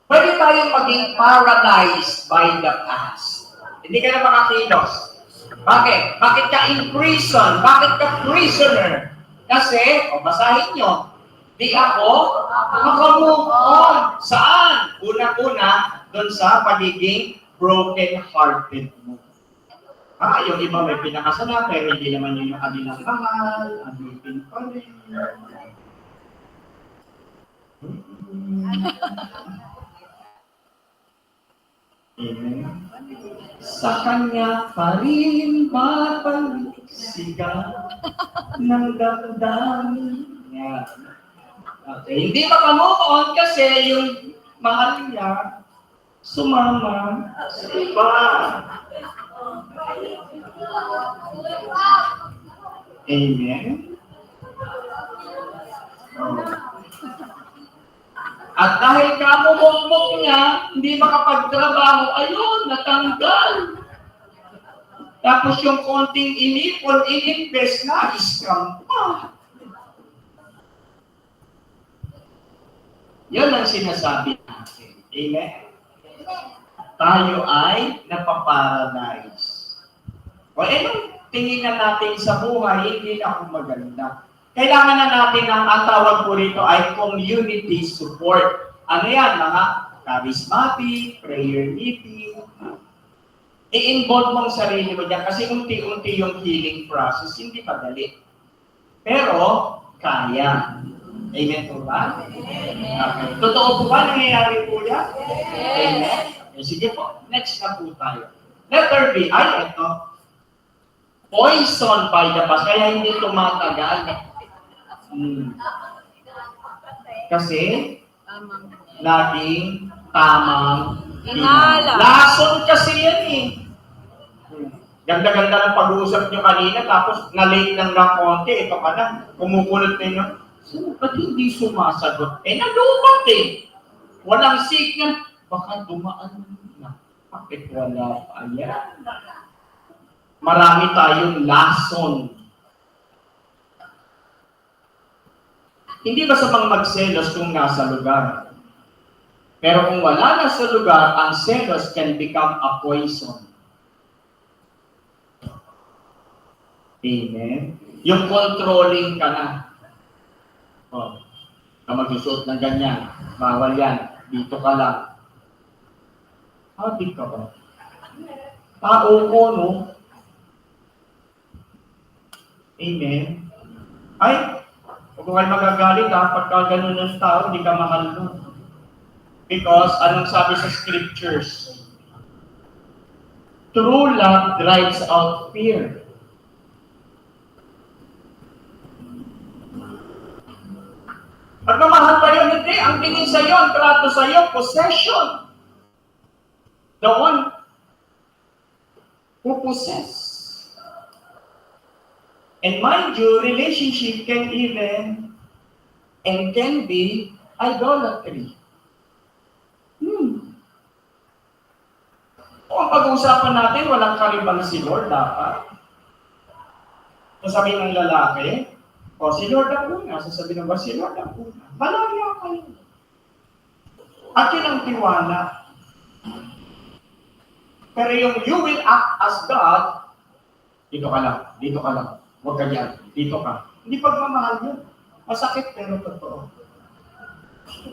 Pwede tayong maging paralyzed by the past. Hindi ka na makakilos. Bakit? Bakit ka in prison? Bakit ka prisoner? Kasi, basahin nyo, di ako makamove on. Saan? Una-una, doon sa pagiging broken-hearted mo. Yung iba may pinakasala, pero hindi naman yun yung kanilang mahal, abitin pa rin. Amen. Sa kanya pa rin mapagsiga ng damdamin niya. Okay. Hindi makamove on kasi yung mahal niya sumama sa iba. Amen. At dahil kamumukmuk niya, hindi makapagtrabaho, ayun, natanggal. Tapos yung konting inipon, ininvest na, scam pa. Yan ang sinasabi natin. Amen. Tayo ay napaparadise. O anong tingin na natin sa buhay, hindi na ako maganda. Kailangan na natin ang tawag po rito ay community support. Ano yan? Mga charismatic, prayer meeting. I-involve mong sarili mo dyan kasi unti-unti yung healing process, hindi madali. Pero, kaya. Amen po ba? Okay. Totoo po ba nangyayari po yan? Amen. Sige po, next na po tayo. Letter B, ay ito. Poison by the past, kaya hindi tumatagal. Kasi, laging tamang Inala. lason kasi yan eh. Ganda-ganda ng pag-uusap nyo kanina, tapos na-late lang ng konti, ito ka na, kumukulot na yun. So, ba't hindi sumasagot? Nalubat eh. Walang signal. Baka dumaan na. Bakit wala pa yan? Marami tayong lason. Hindi ba sa mga magselos kung nasa lugar? Pero kung wala na sa lugar, ang selos can become a poison. Amen? Yung controlling ka na. Oh, ka magsusuot ng ganyan. Bawal yan. Dito ka lang. Happy ka ba? Tao ko, no? Amen? Ay, huwag ko kayo magagalit ha. Pagka ganun ng tao, hindi ka mahal nun. Because, anong sabi sa scriptures? True love drives out fear. Pagmamahal pa yun, hindi. Ang tingin sa'yo, ang trato sa'yo, possession. The one who possess. And mind you, relationship can even and can be idolatry. Kung ang pag-uusapan natin, walang karibal si Lord dapat. Sasabihin ng lalaki, si Lord ang una. Sasabihin ng ba, si Lord ang una. Malaya kayo. At yun ang tiwala. Pero yung you will act as God, dito ka lang, dito ka lang. Huwag ka dyan, dito ka. Hindi pagmamahal yun. Masakit pero totoo.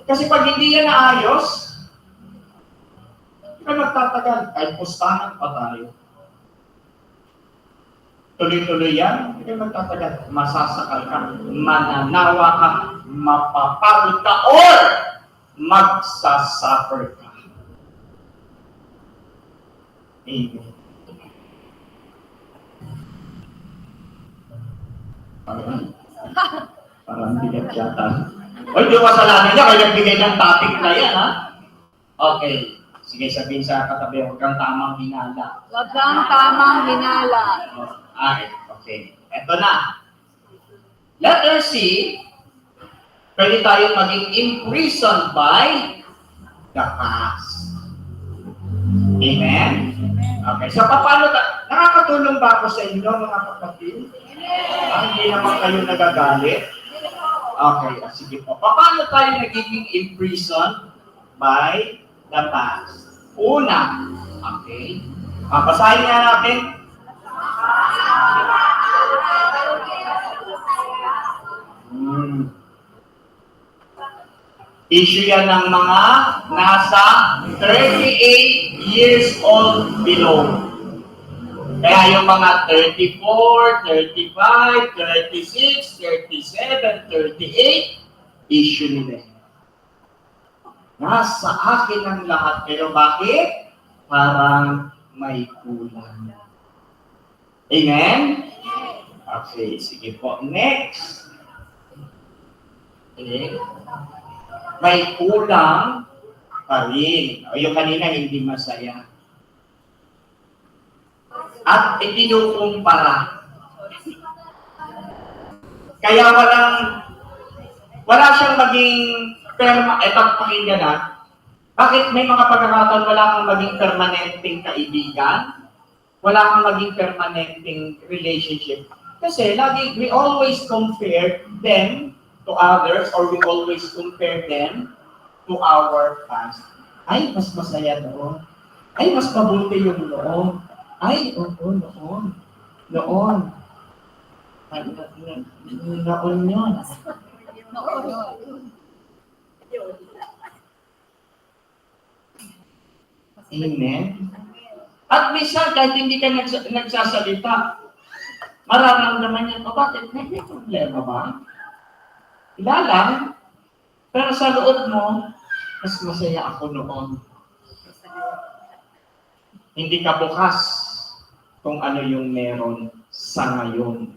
Kasi pag hindi yan naayos, hindi ka magtatagal. Kahit pustahan pa tayo. Tuloy-tuloy yan, hindi ka magtatagal. Masasakal ka, mananawa ka, mapapagod ka, or magsasuffer ka. Amen. Parang bigat yata. O, hindi masalanan niya, kaya nagbigay ng topic na yan, ha? Okay. Sige, sabihin sa katabi, huwag kang tamang hinala. Huwag kang tamang hinala. Ay, okay. Eto na. Letter C, pwede tayong maging imprisoned by the past. Amen? Okay, so paano nakakatulong ba ako sa inyo, mga kapatid? Hindi naman kayo nagagalit? Okay, sige po. Paano tayo nagiging imprisoned by the past? Una, okay. Basahin nga natin. Issue yan ng mga nasa 38 years old below. Kaya yung mga 34, 35, 36, 37, 38, issue nila. Nasa akin ang lahat. Pero bakit? Parang may kulang. Amen? Okay, sige po. Next. Okay. May kulang pa rin. O yung kanina hindi masaya. At itinukumpara. Kaya wala siyang maging etang pakinggan na. Bakit may mga pagkakataon wala kang maging permanenteng kaibigan? Wala kang maging permanenteng relationship? Kasi we always compare them to others, or we always compare them to our past. Ay, mas masaya noon. Ay, mas mabuti yung noon. Ay, oo, noon. Noon. Noon yun. Amen. At minsan, kahit hindi ka nagsasalita, mararamdaman niya, bakit? May problema ba? Ilalang, pero sa loob mo, mas masaya ako noon. Hindi ka bukas kung ano yung meron sa ngayon.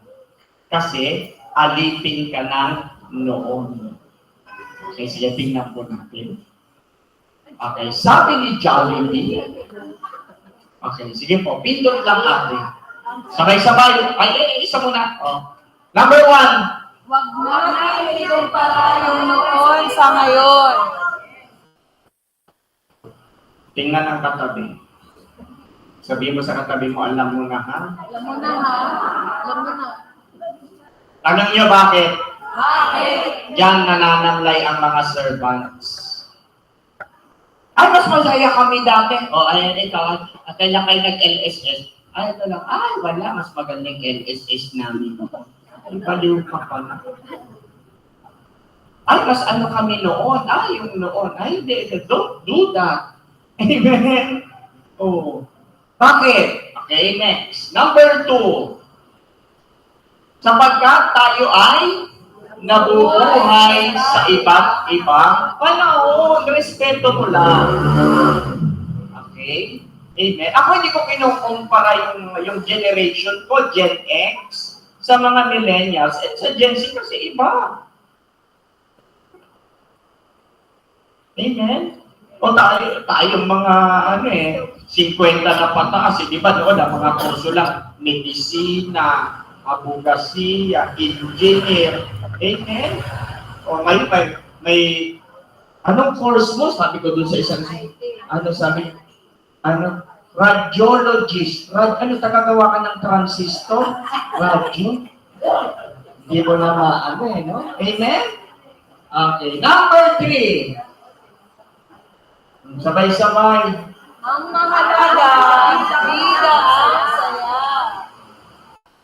Kasi, alipin ka ng noon. Okay, sige, tingnan po natin. Okay, sabi ni Jollibee. Okay, sige po, pindot lang natin. Sabay-sabay. Ay, isa muna. Oh. Number 1. Huwag natin ikumpara yung noon sa ngayon. Tingnan ang katabi. Sabihin mo sa katabi mo, alam mo na ha? Alam mo na ha? Alam mo na. Tanong nyo bakit? Bakit? Diyan nananamlay ang mga servants. Ay, mas masaya kami dati. O, ayan ikaw. Kailan kayo nag-LSS? Ay, ito lang. Ay, wala. Mas magandang LSS namin. Ay, baliw ka pala. Ay, mas ano kami noon. Ay, yung noon. Ay, don't do that. Amen? Oh. Bakit? Okay, next. Number 2. Sapagkat tayo ay nabubuhay sa iba't ibang panahon. Respeto mo lang. Okay? Amen. Ako hindi ko kinukumpara yung generation ko, Gen X, sa mga millennials. At sa Gen Z kasi iba. Amen? O tayong mga 50 na pataas. Di ba doon ang mga kurso lang, medisina, abogasiya, engineer. Amen? O ngayon may anong course mo? Sabi ko doon sa isang, radiologist. Ano, tagagawa ka ng transistor? Radio? Hindi mo na no? Amen? Okay. Number 3. Sabay-sabay. Ang mahalaga, bida ang saya.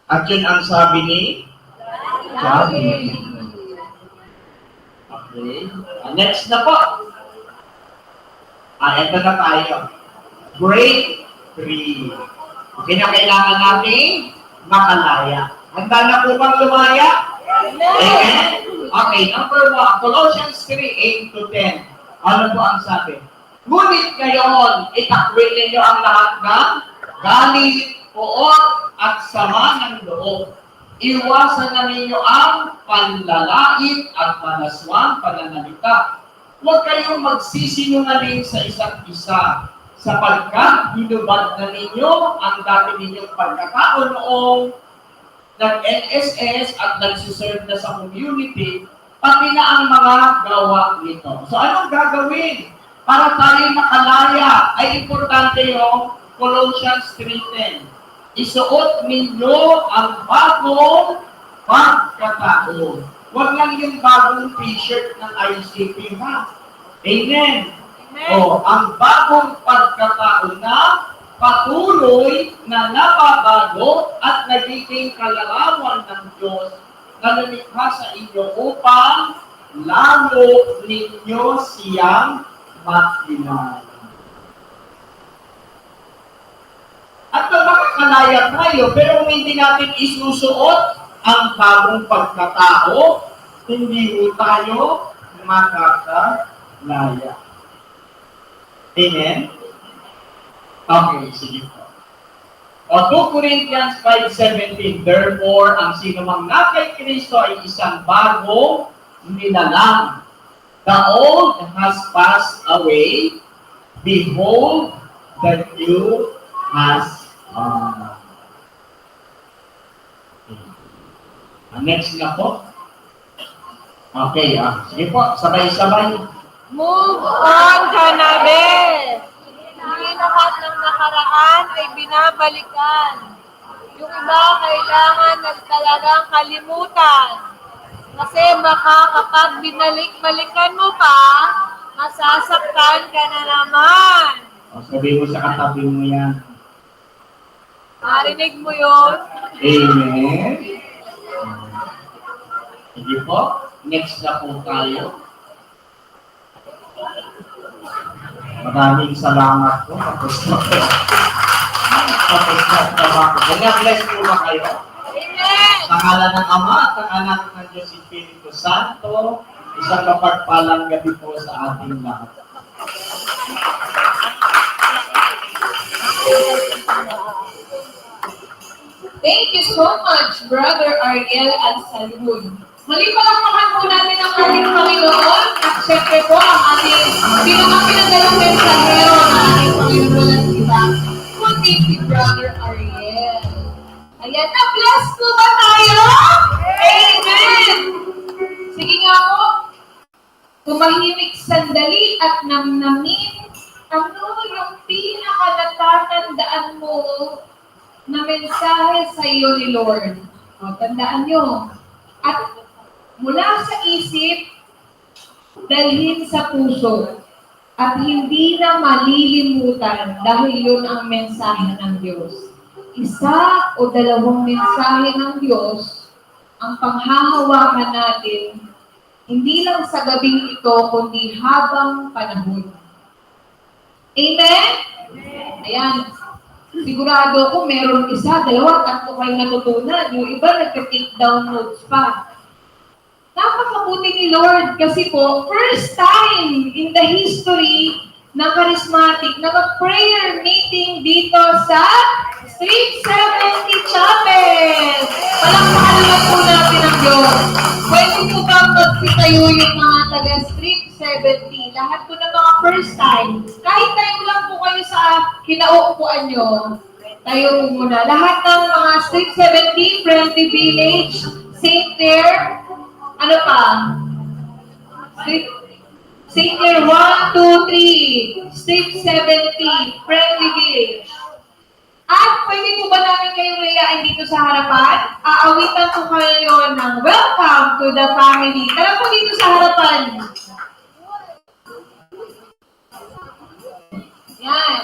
At yun ang sabi ni Gabi. Okay. Next na po. Ito na tayo. Grade 3. Okay na kailangan natin makalaya. Handa na po bang lumaya? Amen? Okay, number 1. Colossians 3, 8-10. Ano po ang sabi? Ngunit ngayon, itakwil ninyo ang lahat ng galit, poot, at sama ng loob. Iwasan na ninyo ang panlalait at malaswang pananalita. Huwag kayong magsisinungaling sa isa't isa, sapagkat hinubad na ninyo ang dati ninyong pagkatao noong nag-LSS at nagsiserve na sa community, pati na ang mga gawa nito. So anong gagawin? Para tayo makalaya, ay importante yung Colossians 3:10. Isuot ninyo ang bagong pagkatao. Huwag lang yung bagong t-shirt ng ICP, ha? Amen. O, ang bagong pagkatao na patuloy na nababago at nagiging kalarawan ng Diyos na lumikha sa inyo upang lalo ninyo siyang makilala. At makakalaya tayo, pero kung hindi natin isusuot ang bagong pagkatao, hindi mo tayo makakalaya. Amen? Okay, sige po. O 2 Corinthians 5:17, therefore, ang sinumang na kay Kristo ay isang bagong nilalang. The old has passed away. Behold, the new has come. Next na po. Okay, sige po, sabay-sabay. Move on ka na, Bel. Hindi lahat ng nakaraan ay binabalikan. Yung iba kailangan na talagang kalimutan. Kasi baka kapag binalik-balikan mo pa, masasaktan ka na naman. Sabihin mo sa katabi mo yan. Marinig mo yun? Amen. Sige po. Next na po tayo. Maraming salamat po. Tapos na po. God bless po na kayo. Amen! Sa ngalan ng Ama at ng Anak ng Diyos Espiritu Santo, isang mapagpalang gabi po sa ating lahat. Thank you so much, Brother Ariel Al-Salud. Muli palakpakan po natin ang ating Panginoon at syempre po ang ating pinakapinadalang mensahero ng ating Panginoon at iba, kundi si Brother Ariel. Ayan na, bless po ba tayo? Amen! Sige nga po, tumahimik sandali at namnamin ano yung pinaka-natatandaan mo na mensahe sa iyo ni Lord. O, tandaan nyo. At mula sa isip, dalhin sa puso. At hindi na malilimutan dahil yun ang mensahe ng Diyos. Isa o dalawang mensahe ng Diyos ang panghahawakan natin, hindi lang sa gabing ito, kundi habang panahon. Amen? Ayan. Sigurado ko meron isa, dalawa, tatlo kayo natutunan. Yung iba nagka-take down notes pa. Napakabuti ni Lord kasi po, first time in the history ng charismatic na mag-prayer meeting dito sa Street 70 Chapel. Palakpakan naman po natin ang Diyos. Pwede po bang magsitayo yung mga taga Street 70? Lahat po ng mga first time. Kahit tayo lang po kayo sa kinauupuan nyo, tayo po muna. Lahat ng mga Street 70, Friendly Village, St. Clair, ano pa? St. Clair 1, 2, 3, Street 70, Friendly Village. At pwede po ba namin kayong layain dito sa harapan? Aawitan po kayo ng welcome to the family. Tara po dito sa harapan. Yan.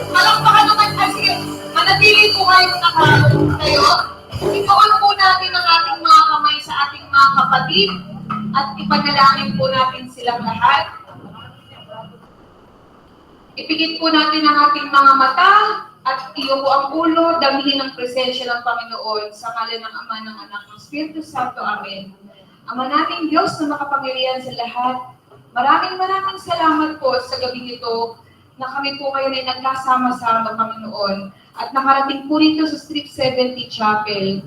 Palakpakan naman kasi manatili po kayo tayo. Ituon po natin ang ating mga kamay sa ating mga kapatid at ipanalangin po natin silang lahat. Ipigit po natin ang ating mga mata at iyo po ang ulo, damihin ang presensya ng Panginoon sa ngalan ng Ama, ng Anak, ng Espiritu Santo. Amen. Ama nating Diyos na makapangyarihan sa lahat, maraming salamat po sa gabing ito na kami po ngayon ay nagkasama-sama, Panginoon, at nakarating po rito sa Street 70 Chapel.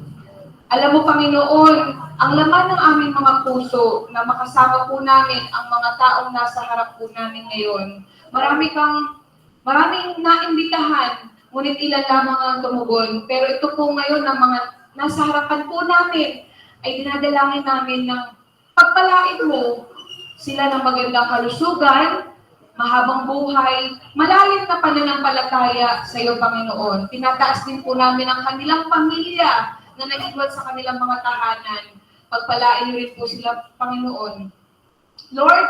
Alam mo, Panginoon, ang laman ng aming mga puso na makasama po namin ang mga taong nasa harap po namin ngayon. Maraming naimbitahan, ngunit ilan lamang ang tumugon. Pero ito po ngayon ng mga nasa harapan po namin ay dinadalangin namin ng pagpalain mo sila ng magandang kalusugan, mahabang buhay, malalim na pananampalataya sa iyo, Panginoon. Tinataas din po namin ang kanilang pamilya na nag-iwan sa kanilang mga tahanan. Pagpalain niyo rin po sila, Panginoon. Lord,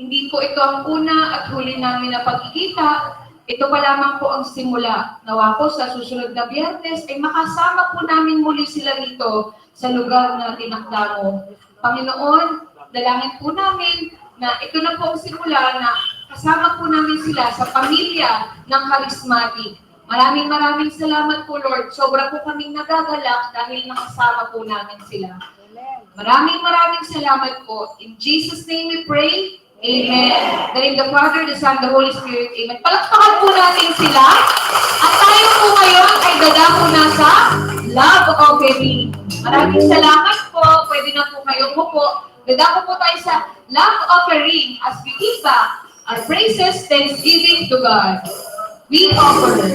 hindi po ito ang una at huli namin na pagkikita. Ito pa lamang po ang simula. Nawa po sa susunod na Biyernes ay makasama po namin muli sila dito sa lugar na tinakda mo. Panginoon, dalangin po namin na ito na po ang simula na kasama po namin sila sa pamilya ng Charismatic. Maraming salamat po, Lord. Sobra po kaming nagagalak dahil nakasama po namin sila. Maraming salamat po. In Jesus' name we pray. Amen. The name of the Father, the Son, the Holy Spirit. Amen. Palakpakan po natin sila. At tayo po ngayon ay dadako na sa Love Offering. Maraming salamat po. Pwede na po kayong upo. Dadako po tayo sa Love Offering as we give back our praises, thanksgiving to God. We offer.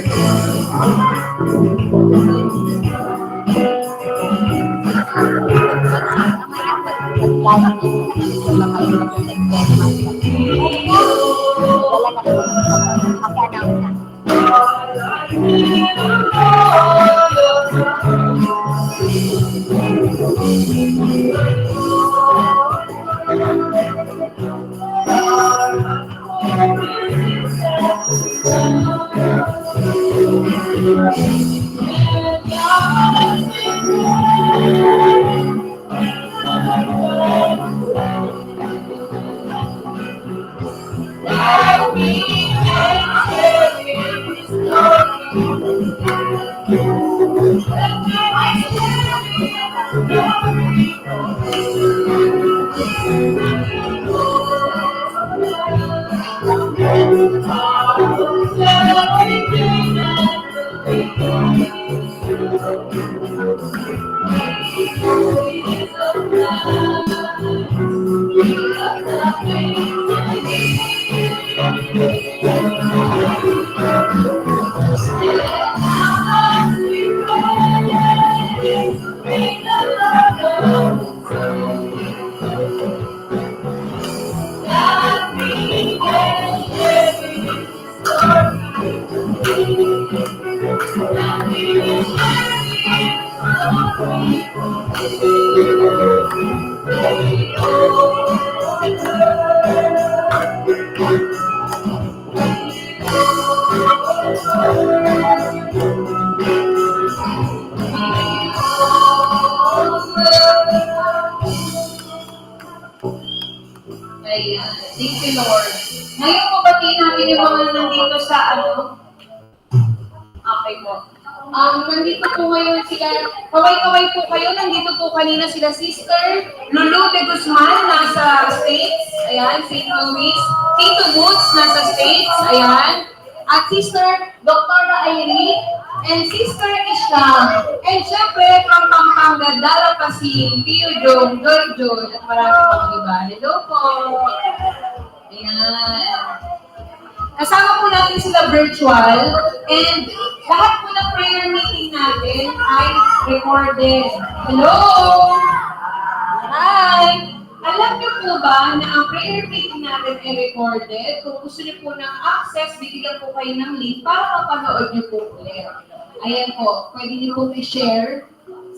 Ayan. Thank you, Lord. Ngayon po batiin natin yung mga nandito sa Okay po. Nandito po ngayon sila, kaway-kaway po kayo, nandito po kanina sila Sister Lulu de Guzman, nasa States, ayan, St. Louis, Tito Woods, nasa States, ayan, at Sister Dr. Irene, and Sister Isham, and syempre from Pampanga, Dara Pasim, Pio John, Joy, at marami pang iba. Hello po. Ayan. Kasama po natin sila virtual, and lahat po ng prayer meeting natin ay recorded. Hello! Hi! Alam niyo po ba na ang prayer meeting natin ay recorded? Kung gusto niyo po ng access, bibigyan po kayo ng link para mapanood niyo po ulit. Ayan po, pwede niyo po i-share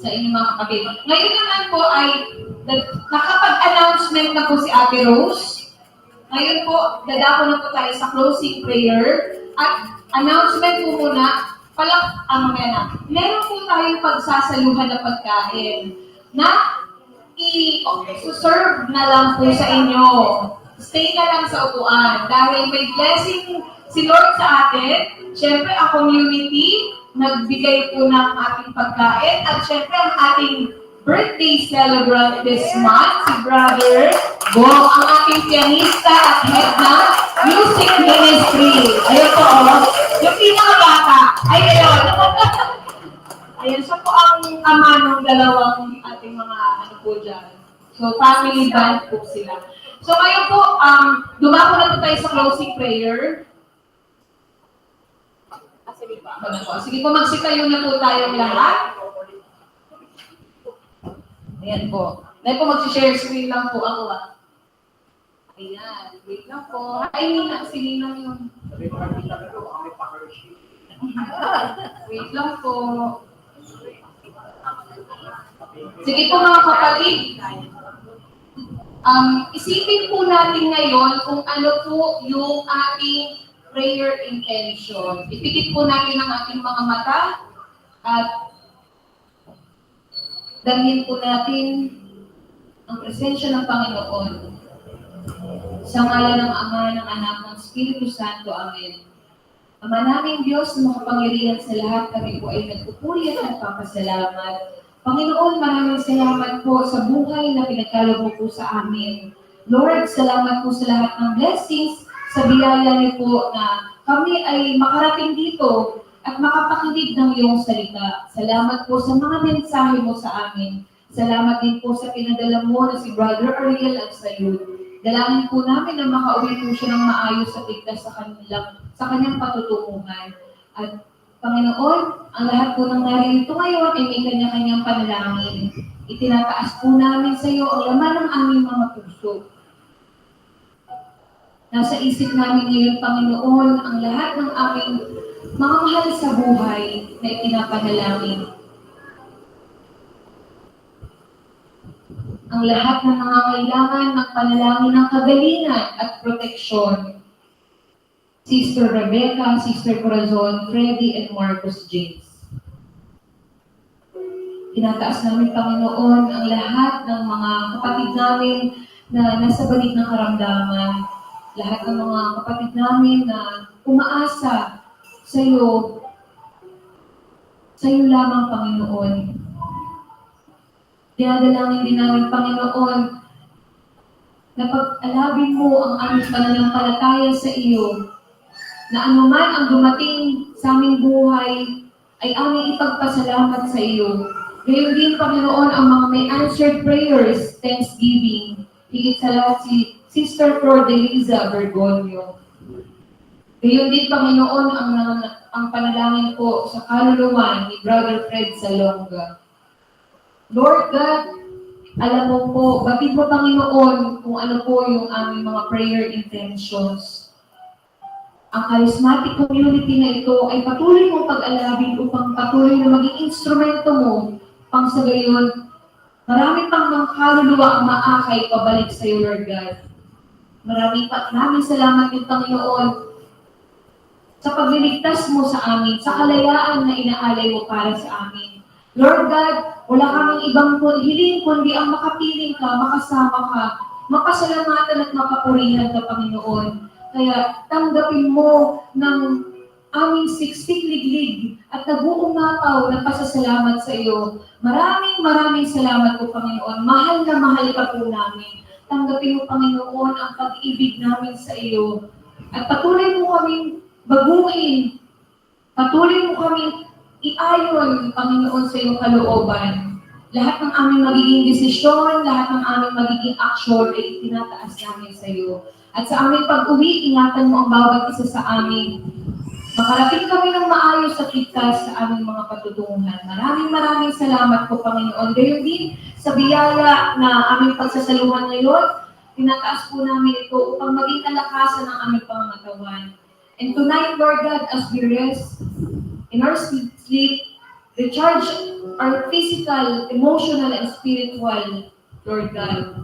sa inyong mga kapatid. Ngayon naman po ay nakapag-announcement na po si Ate Rose. Ngayon po, dadako na po tayo sa closing prayer. At announcement po muna, meron po tayong pagsasaluhan na pagkain na i-serve na lang po sa inyo. Stay na lang sa upuan. Dahil may blessing si Lord sa atin. Siyempre, ang community, nagbigay po ng ating pagkain. At siyempre, ang ating birthday celebrant this month, si Brother Bo, ang ating pianista at head ng music ministry. Ayun po, yung pinakabata. Ayun. Ayun, siya po ang ama ng dalawang ating mga po dyan. So, family band po sila. So, ngayon po, dumako na po tayo sa closing prayer. Sige po, magsitayo na po tayong lahat. Ayan po. Dahil po, mag-share screen lang po ako. Ayan, wait lang po. Ay, Nina, si Ninong yun. Wait lang po. Sige po mga kapatid. Isipin po natin ngayon kung ano po yung ating prayer intention. Ipikit po natin ang ating mga mata at dalhin po natin ang presensya ng Panginoon. Sa ngalan ng Ama, ng Anak, ng Espiritu Santo. Amen. Ama naming Diyos na makapangyarihan sa lahat, kami po ay nagpupuri at nagpapasalamat. Panginoon, maraming salamat po sa buhay na pinagkaloob mo po sa amin. Lord, salamat po sa lahat ng blessings, sa biyaya niyo po na kami ay makarating dito at makapakinig ng iyong salita. Salamat po sa mga mensahe mo sa amin. Salamat din po sa pinadala mo na si Brother Ariel at sa iyo. Dalangin po namin na makauwi po siya ng maayos at ligtas sa kanyang patutunguhan. At Panginoon, ang lahat po ng narito ngayon ay may kanya-kanyang panalangin. Itinataas po namin sa iyo ang laman ng aming mga puso. Nasa isip namin ngayon, Panginoon, ang lahat ng aming mga mahal sa buhay na ipinapanalangin. Ang lahat ng mga kailangan ng panalangin ng kagalingan at proteksyon. Sister Rebecca, Sister Corazon, Freddy, and Marcos James. Tinataas namin, Panginoon, ang lahat ng mga kapatid namin na nasa balik ng karamdaman. Lahat ng mga kapatid namin na umaasa sa iyo lamang, Panginoon. Dinadalangin din namin, Panginoon, na pag-alabin mo ang aming pananampalataya sa iyo, na anuman ang dumating sa aming buhay ay aming ipagpasalamat sa iyo. Ngayon din, Panginoon, ang mga may answered prayers, thanksgiving, higit sa lahat si Sister Flordeliza Bergonio. Ngayon din, Panginoon, ang panalangin ko sa kaluluwa ni Brother Fred Salonga. Lord God, alam mo po, batid mo, Panginoon, kung ano po yung aming mga prayer intentions. Ang charismatic community na ito ay patuloy mong pag-alabin upang patuloy na maging instrumento mo pang sa gayon. Marami pang mga kaluluwa ang maakay pabalik sa iyo, Lord God. Maraming salamat din, Panginoon, sa pagliligtas mo sa amin, sa kalayaan na inaalay mo para sa amin. Lord God, wala kaming ibang hiling kundi ang makapiling ka, makasama ka, mapasalamatan at mapapurihan ka, Panginoon. Kaya tanggapin mo ng aming siksik liglig at nag-uumataw ng pasasalamat sa iyo. Maraming salamat po, Panginoon. Mahal na mahal ka po namin. Tanggapin mo, Panginoon, ang pag-ibig namin sa iyo. At patuloy mo kaming baguhin. Patuloy mo kaming iayon, Panginoon, sa iyong kalooban. Lahat ng aming magiging desisyon, lahat ng aming magiging aksyon ay itinataas namin sa iyo. At sa aming pag-uwi, ingatan mo ang bawat isa sa amin. Makarating kami ng maayos at ligtas sa aming mga patutunguhan. Maraming salamat po, Panginoon. Gayon din sa biyaya na aming pagsasaluhan ngayon, tinataas po namin ito upang maging kalakasan ng aming pangangatawan. And tonight, Lord God, as we rest in our sleep, recharge our physical, emotional, and spiritual, Lord God.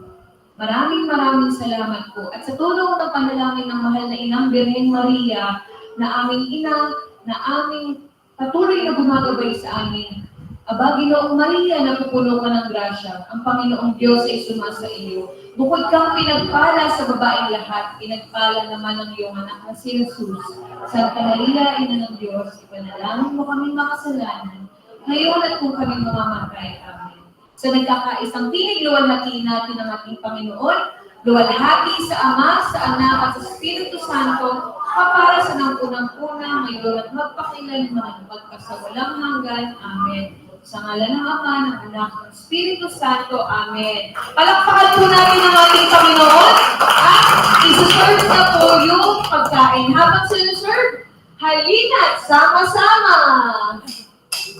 Maraming salamat po. At sa tulong ng panalangin ng mahal na Inang Birhen Maria, na aming ina, na aming patuloy na gumagabay sa amin. Aba, Ginoong Maria, napupuno ka ng grasya. Ang Panginoong Diyos ay sumasa iyo. Bukod kang pinagpala sa babaeng lahat, pinagpala naman ang iyong anak na si Jesus. Santa Maria, Ina ng Diyos, ipanalangin mo kaming makasalanan, ngayon at kung kaming mamamatay. Amen. Sa nagkakaisang tinig, luwalhati natin ang ating Panginoon, luwalhati sa Ama, sa Anak, at sa Espiritu Santo, kapara sa nang-unang-una, ngayon at magpakilanman, magkasawalang hanggan. Amen. Sa ngalan ng Ama, ng Anak, ng Espiritu Santo. Amen. Palakpakan po natin ang ating Panginoon at isuserve na po yung pagkain. Habang sinuserve, halina't sama-sama!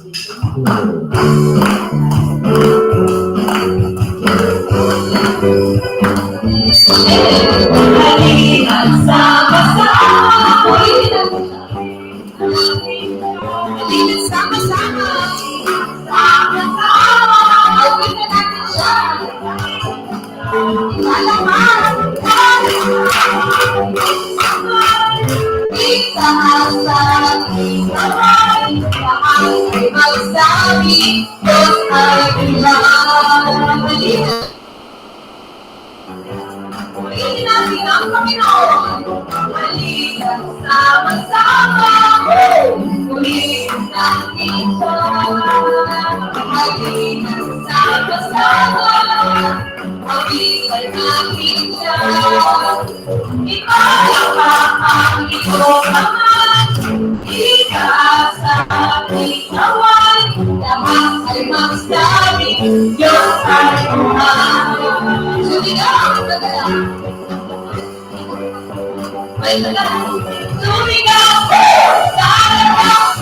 Thank you. Halina't sama-sama. Halina't sama-sama. Sama-sama. Awitin natin siya. Malaman. Itaas-sabi naman. Lahat ay magsabi. Diyos ay ilan. Purihin natin ang Panginoon. Halina't sama-sama. Purihin natin siya. Halina't sama-sama. Awitin natin siya. Ipalakpak ang iyong Ama. Itaas ang itawan. Lahat ay magsabi. Diyos ay Tuhan. Sumigaw ang tagala. May tagala. Sumigaw sa lahat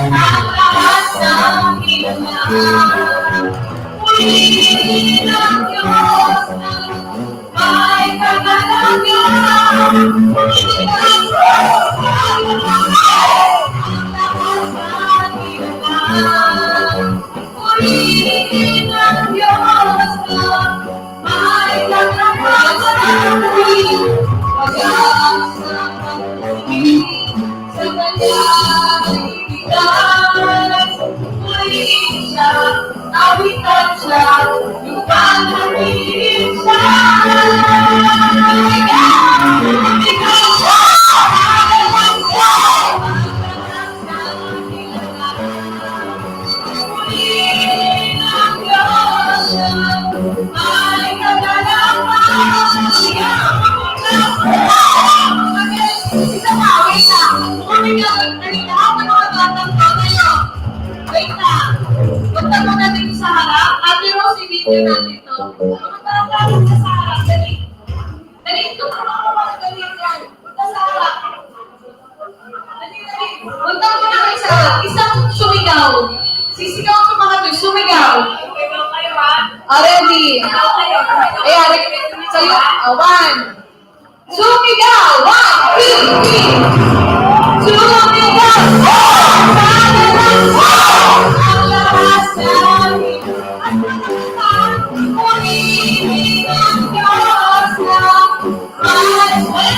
ang lahat ng ilan. Purihin ang Diyos na may kagalagan. Purihin ang Diyos ang lahat ng ilan. Purihin ang Diyos na may kagalagan. Pag-aas na pag-ibig sa kanyang ibigay. Purihin siya, awitan siya, lupang hatiin siya. Ikaw siya, alalang siya. Purihin ang Diyos na may kagalakan. Isa pa, wait na. Umigang, lahat ng mga batang ko ngayon. Wait na. Punta mo na dito sa harap. Ate Rose, i-video natin ito. Mga tarang-tarang ka sa harap. Dali. Dali, ito ka mga dali yan. Punta sa harap. Dali, dali. Punta mo na kayo sa harap. Isang sumigaw. Sisigaw sa mga ito. Sumigaw. Ready. Ayan, sa'yo. One. Sumigaw! 1, 2, 3! Sumigaw! Sana lang ang lahat namin at purihin ang Diyos na may